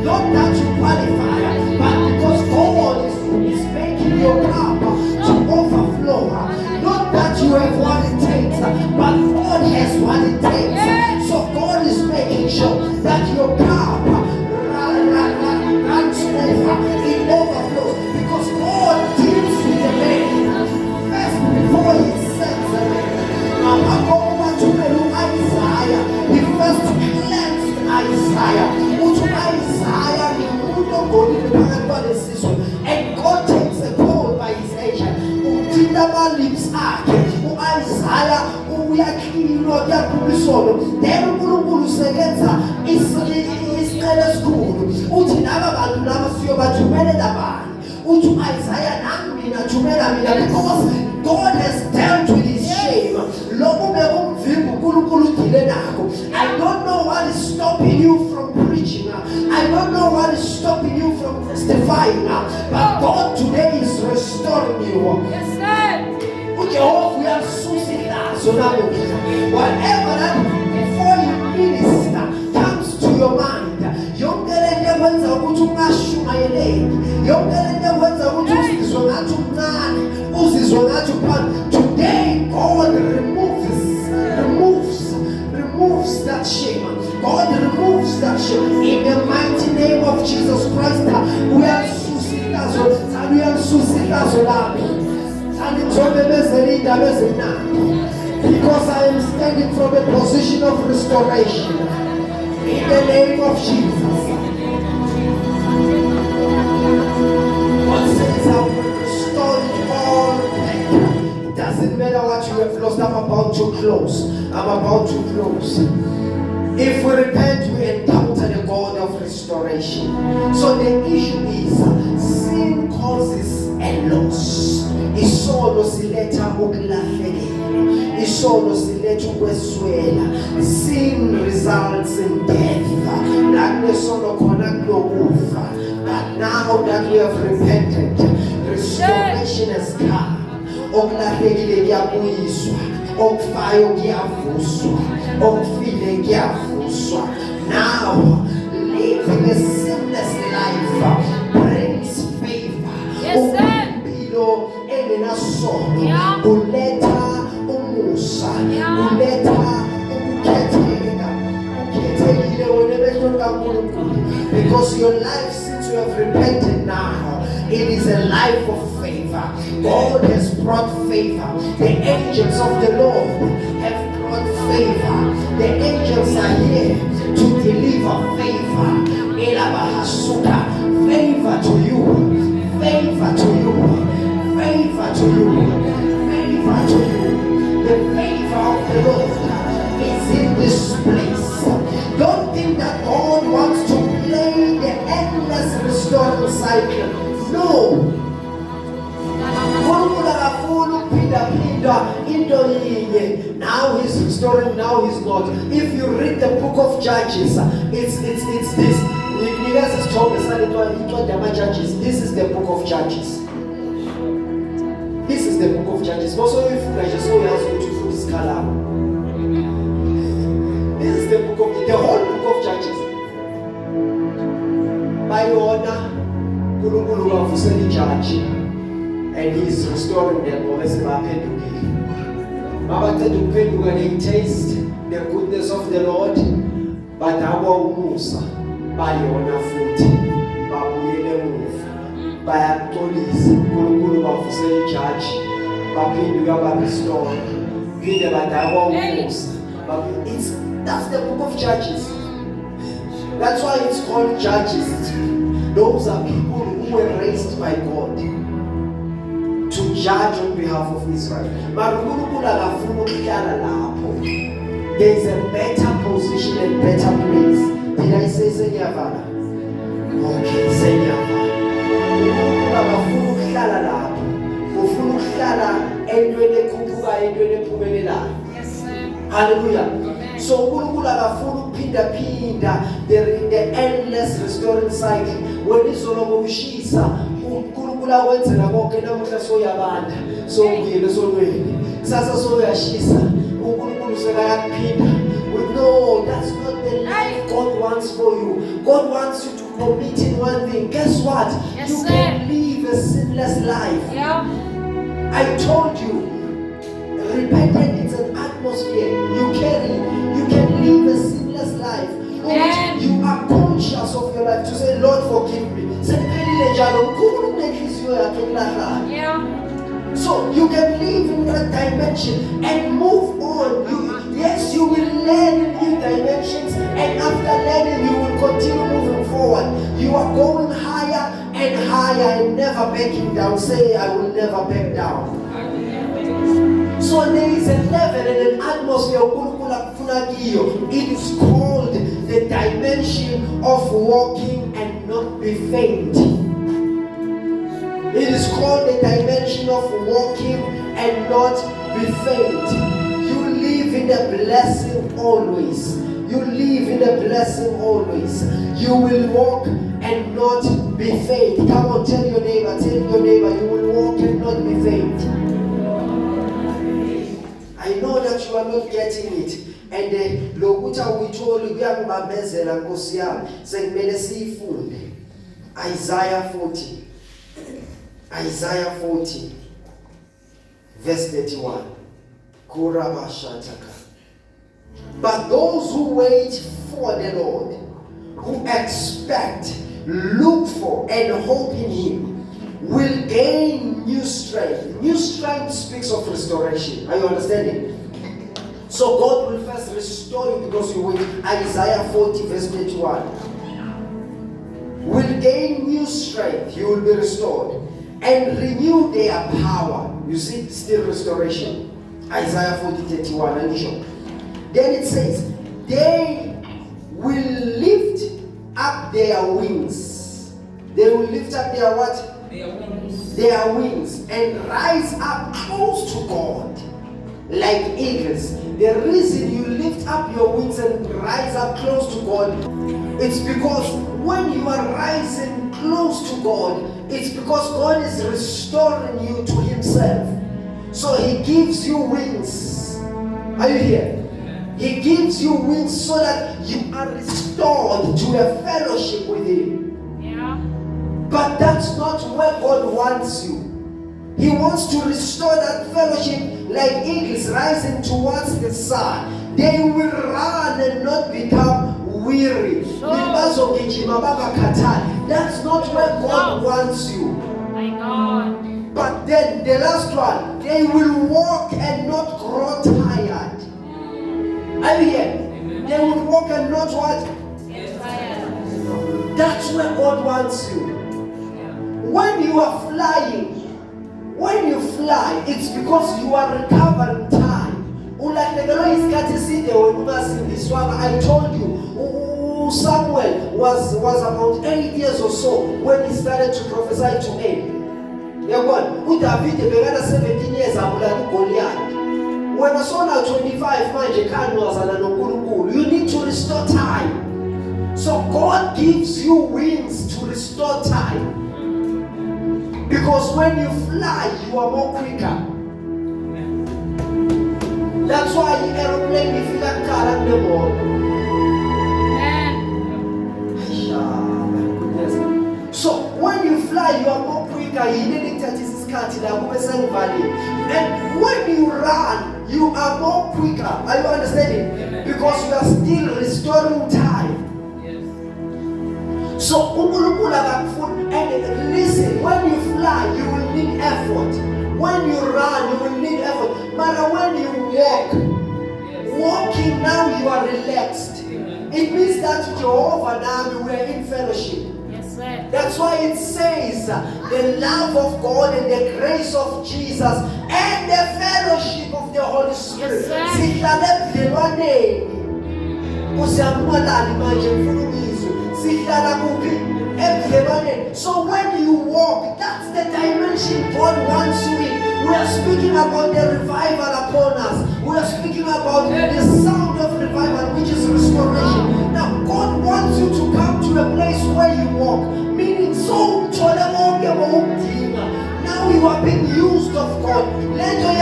Not that you qualify, but because God is making your cup to overflow. Not that you have what it takes, but God has what it takes. So God is making sure that your cup runs over, it overflows. Because God deals with the man first before He sends the man. He first cleansed Isaiah. And God takes a call by His agent. Isaiah uyakhiwa kuyaphumuliswa. Then uNkulunkulu usebenza isiqele esikhulu. Uthi laba bantu laba siyobathumela labani. Uthi Isaiah nami mina thumela mina because God has dealt with His shame. Lokhu bekumvimba uNkulunkulu udile nakho. I don't know what is stopping you from preaching. I don't know what is stopping you from testifying. But God today is restoring you. Yes, sir. Whatever that before you minister comes to your mind. Today God removes that shame. God removes that shame in the mighty name of Jesus Christ. We are because I am standing from a position of restoration in the name of Jesus. God says I will restore it all back. It doesn't matter what you have lost. I'm about to close. If we repent, we encounter the God of restoration. So the issue is sin causes a loss. Isono siletha ukulahlekela. Isono siletha ukweswela. Sin results in death. Nakulesono khona kulokufa. But now that we have repented, restoration has come. Okulahlekile kuyabuyiswa. Okufayo kuyavuswa. Okufile kuyavuswa. Now, living a sinless life brings favor. Yes, sir. repented now, it is a life of favor. God has brought favor. The angels of the Lord have brought favor. The angels are here to deliver favor. Elabahasuka. Favor to you. Favor to you. Favor to you. Favor to you. The favor of the Lord is in this place. Don't think that God wants to play the endless restoring cycle. No. Now he's restoring, now he's not. If you read the book of Judges, it's this. You guys has told me Judges. This is the book of Judges. This is the book of Judges. Also, if I just saw you this color. This is the book of the whole book of Judges. By order, Kulukulu Wafuseni judge, and he's restoring them. When they taste the goodness of the Lord, but our Musa, by order food, Babuyele move, by a police, Kulukulu Wafuseni judge, Babin Yaba restore, give them at our Musa. That's the book of Judges. That's why it's called Judges. Those are people who were raised by God to judge on behalf of Israel. There is a better position and better place. Did I say Senyavana? Okay, Senyavana. Yes, sir. Hallelujah. So they're in the endless restoring cycle. When it's all Shisa, Kurukula went and I walk in a soya band. So we so Sasa soya Shisa, Ukuru Saga Pinda. We know that's not the life God wants for you. God wants you to commit in one thing. Guess what? Yes, you sir. can live a sinless life. Yeah. I told you. Repentance is an atmosphere you carry. You can live a sinless life. Amen. You are conscious of your life to say, Lord, forgive me. Yeah. So you can live in that dimension and move on. Yes, you will learn in new dimensions, and after learning, you will continue moving forward. You are going higher and higher and never backing down. Say, I will never back down. So there is a level and an atmosphere. It is called the dimension of walking and not be faint. It is called the dimension of walking and not be faint. You live in the blessing always. You live in the blessing always. You will walk and not be faint. Come on, tell your neighbor, you will walk and not be faint. I know that you are not getting it. And lokuta uitoli kuyakubambezela Nkosi yami sekumele siyifunde. Isaiah 40. Isaiah 40 verse 31. Kurabashataka. But those who wait for the Lord, who expect, look for, and hope in Him, will gain new strength. New strength speaks of restoration. Are you understanding? So God will first restore you because you wait. Isaiah 40 verse 21. Will gain new strength. You will be restored. And renew their power. You see, still restoration. Isaiah 40:31. Then it says, they will lift up their wings. They will lift up their what? Their wings. And rise up close to God. Like eagles. The reason you lift up your wings and rise up close to God, it's because when you are rising close to God, it's because God is restoring you to Himself. So He gives you wings. Are you here? He gives you wings so that you are restored to a fellowship with Him. Yeah. But that's not where God wants you. He wants to restore that fellowship like eagles rising towards the sun. They will run and not become weary. Nibazogijima bangakhathali. That's not where God wants you. My God. But then the last one, they will walk and not grow tired. Are you here? They will walk and not what? That's where God wants you. When you are flying, when you fly, it's because you are recovering time. I told you, Samuel was about 8 years or so when he started to prophesy to him. David began 17 years abulala Goliath. When I saw now 25 manje kanwazana noNkulunkulu, you need to restore time. So God gives you wings to restore time. Because when you fly, you are more quicker. That's why the aeroplane if you like car and the more. So when you fly, you are more quicker. And when you run, you are more quicker. Are you understanding? Because you are still restoring time. So and listen, when you fly, you will need effort. When you run, you will need effort. But when you walk, walking now you are relaxed. It means that Jehovah now you are in fellowship. That's why it says the love of God and the grace of Jesus and the fellowship of the Holy Spirit. So when you walk, that's the dimension God wants you in. We are speaking about the revival upon us. We are speaking about the sound of revival, which is restoration. Now God wants you to come to a place where you walk, meaning so now you are being used of God. Let your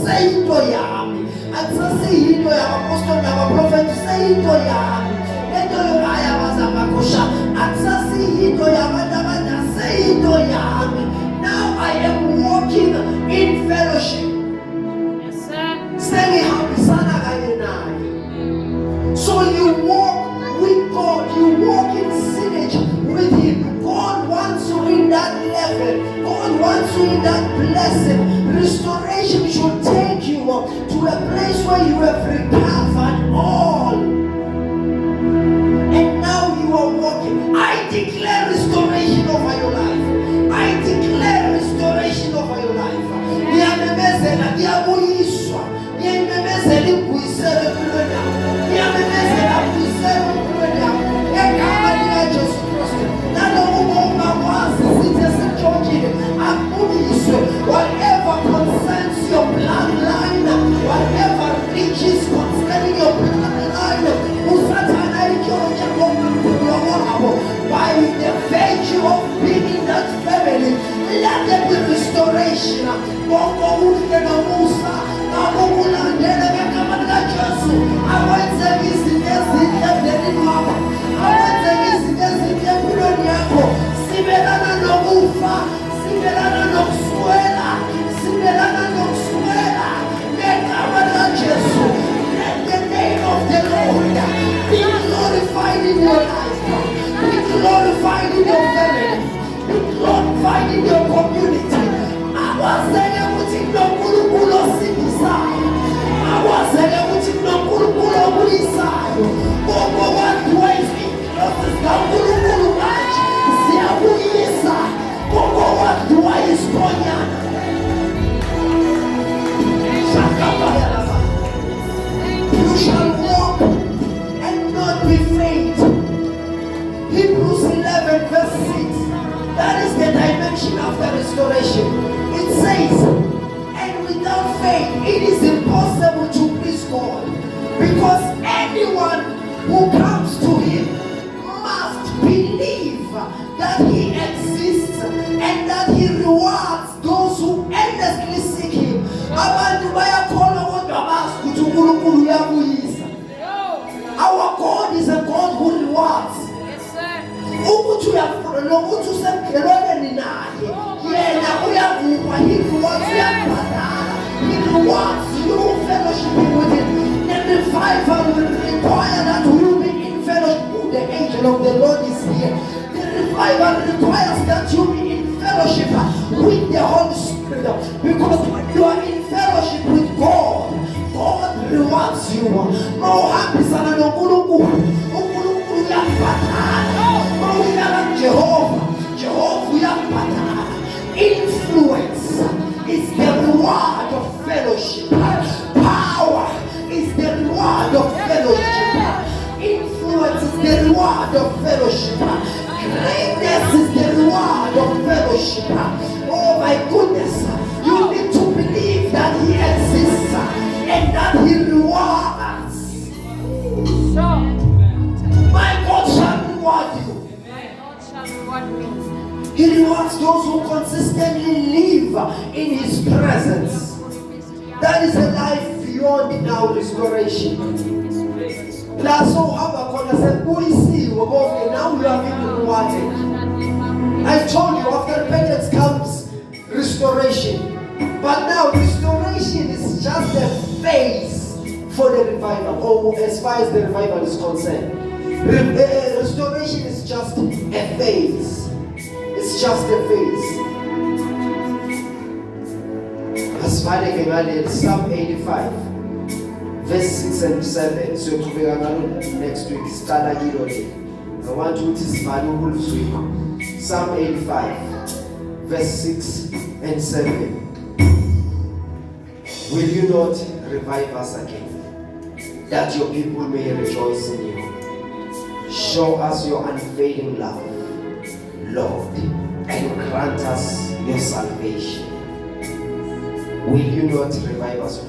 say it to Yami. And say it to Apostle and our prophet, say it to Yami. Let your say it to Yami. Now I am walking in fellowship. Yes, sir. Say happy sana. So you walk with God, you walk in synergy with Him. God wants you in that level. God wants you in that blessing. Restoration should take you to a place where you have recovered all. And now you are walking. I declare restoration over your life. I declare restoration over your life. Whatever concerns your bloodline, whatever reaches concerning your bloodline, by the virtue of being in that family, let there be restoration. Let the name of the Lord be glorified in your life, be glorified in your family, be glorified in your community. I was there with no Kulukulo city side. I was there with no Kulukulo side. Over one way, Losses Kulu Match, Siabuisa, over what do I is Konya? You shall walk and not be faint. Hebrews 11 verse 6. That is the dimension of the restoration. It says, and without faith it is impossible to please God, because anyone who comes to Him must believe that He exists and that He rewards those who endlessly seek Him. Our God is a God who rewards. Yes, sir. He rewards you fellowshipping with Him. The revival will require that you be in fellowship. The angel of the Lord is here. The revival requires that you be in fellowship with the Holy Spirit. Because when you are in fellowship with God, God rewards you. Mawuhambisana noNkulunkulu. uNkulunkulu uyakubhatala. Mawuyala Jehova uyakubhatala. Influence is the reward of fellowship. Power is the reward of fellowship. Influence is the reward of fellowship. Greatness is the reward of fellowship. Oh my goodness. You need to believe that He exists and that He rewards. So, My God shall reward you. my Lord shall reward me. He rewards those who consistently live in His presence. That is a life beyond now restoration. That's so now you are being rewarded. I told you after repentance comes restoration. But now restoration is just a phase for the revival, or as far as the revival is concerned. Restoration is just a phase. It's just a phase. As far as Psalm 85, verse 6 and 7. So next week, I want you to see Psalm 85, verse 6 and 7. Will you not revive us again, that your people may rejoice in you? Show us your unfailing love, Lord, and grant us your salvation. Will you not revive us?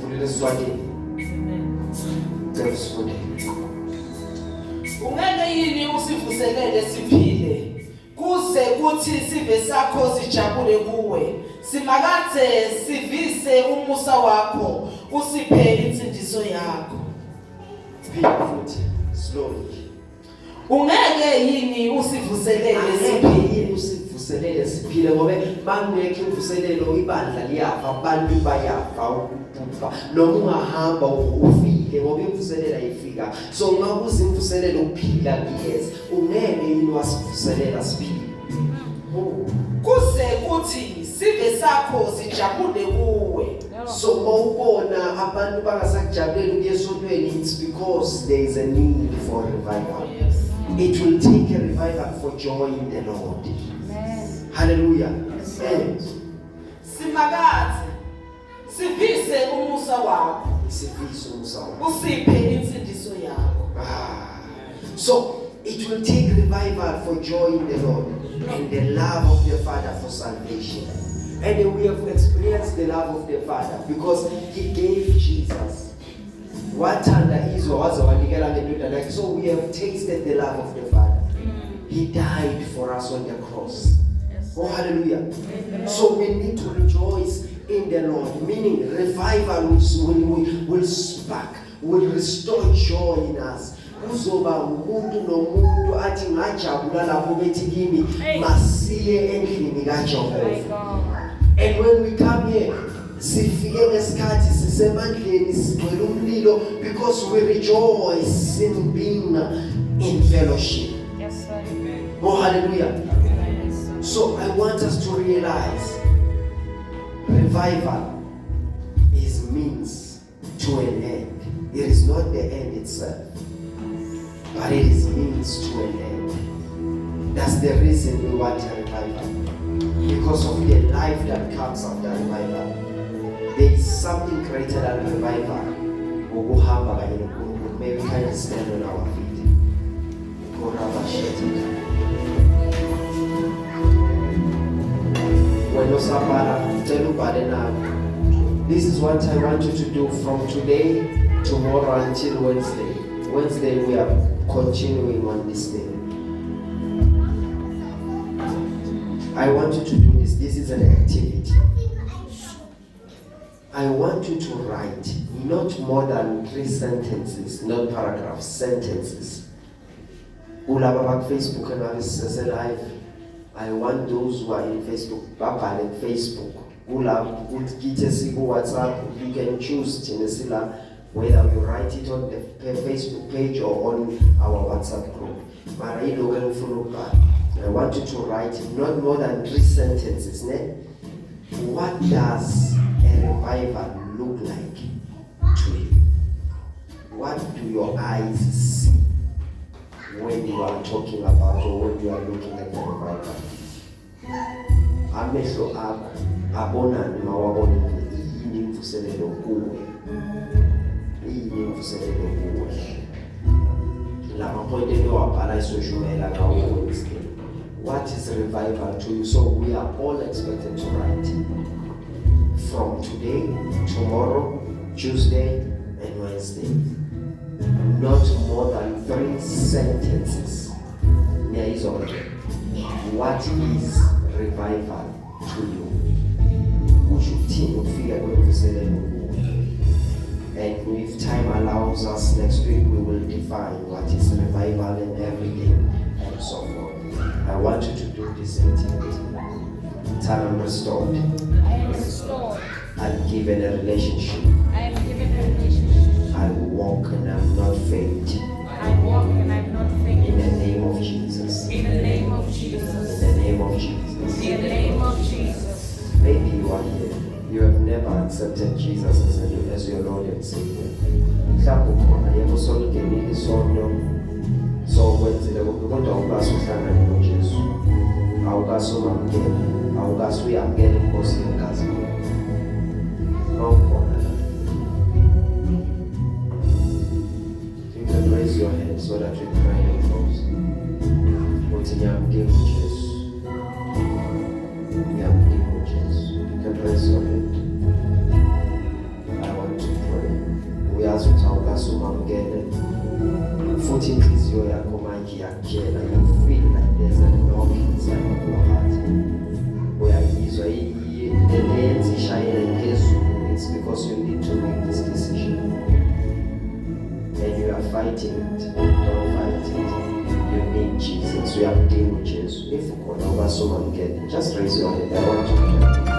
Ungeke yini usivuselele siphile kuze kuthi sive sakho sijabule kuwe simakathe sivise umusa wakho usiphe insindiso yakho. Slowly. Ungeke yini usivuselele siphile usivuselele siphile ngoba bangekho imvuselelo ibandla liyafa abantu bayafa ukufa noma ungahamba ufike ngoba imvuselelo ayifika. So ngakuze imvuselelo ukuphila kuyeza ungeke yini wasivuselela siphile kuze kuthi sive sakho sijabule kuwe. So mawubona abantu bangasakujabulela ukuya esontweni, it's because there is a need for revival. It will take a revival for joy in the Lord. Amen. Hallelujah. Amen. Simakathe sivise umusa wakho Sivise umusa wakho. usiphe insindiso yakho. So it will take revival for joy in the Lord and the love of the Father for salvation. And we have experienced the love of the Father because He gave Jesus. So we have tasted the love of the Father. He died for us on the cross. Oh, hallelujah. So we need to rejoice in the Lord, meaning revival will spark, will restore joy in us. Kuzoba umuntu nomuntu athi ngajabula lapho bethi kimi masiye endlini kaJehova. And when we come here, sifike ngesikhathi sisemandleni sigcwele umlilo because we rejoice in being in fellowship. Yes, sir. Oh, hallelujah. So I want us to realize revival is means to an end. It is not the end itself, but it is means to an end. That's the reason we want a revival. Because of the life that comes after revival. There is something greater than revival. May we kindly stand on our feet. This is what I want you to do from today, tomorrow until Wednesday. Wednesday we are continuing on this day. I want you to do this. This is an activity. I want you to write not more than 3 sentences, not paragraphs, sentences. Ulaba Facebook and live. I want those who are in Facebook, Papa and Facebook. Ulab, WhatsApp, you can choose whether you write it on the Facebook page or on our WhatsApp group. Mara ilokhu engifuna ukubhala. I want you to write not more than 3 sentences. What does a revival look like to you? What do your eyes see when you are talking about or when you are looking at the revival? Amehlo akho abonani mawabona yini imvuselelo kuwe? Yini imvuselelo kuwe? Lama point engiwabhala isoshumayela ngawo Wednesday. What is revival to you? So we are all expected to write from today, tomorrow, Tuesday, and Wednesday. Not more than 3 sentences. What is revival to you? And if time allows us, next week we will define what is revival and everything and so forth. I want you to do this activity. Tell I'm restored. I am restored. I'm given a relationship. I am given a relationship. I walk and I'm not faint. I walk and I'm not faint. In the name of Jesus. In the name of Jesus. In the name of Jesus. In the name of Jesus. Maybe you are here. You have never accepted Jesus as your Lord and Savior. So kwenzile kodwa awukasuhlangana noJesu. Awukasumamkela. Awukasuyamkela inkosi yenkazi. Awukhona la. You can raise your hand so that you cry and close. Uthi ngiyamkela uJesu. Ngiyamkela uJesu. You can raise your hand. I want to pray. Uyazi ukuthi awukasumamkele. Futhi inhliziyo yakho manje iyakutshela, you feel like there's a knock inside of your heart. Uyayizwa le lenzi ishayela phezulu. It's because you need to make this decision. And you are fighting it. Don't fight it. You need Jesus. You have to deal with Jesus. If you want to just raise your hand. I want you to pray.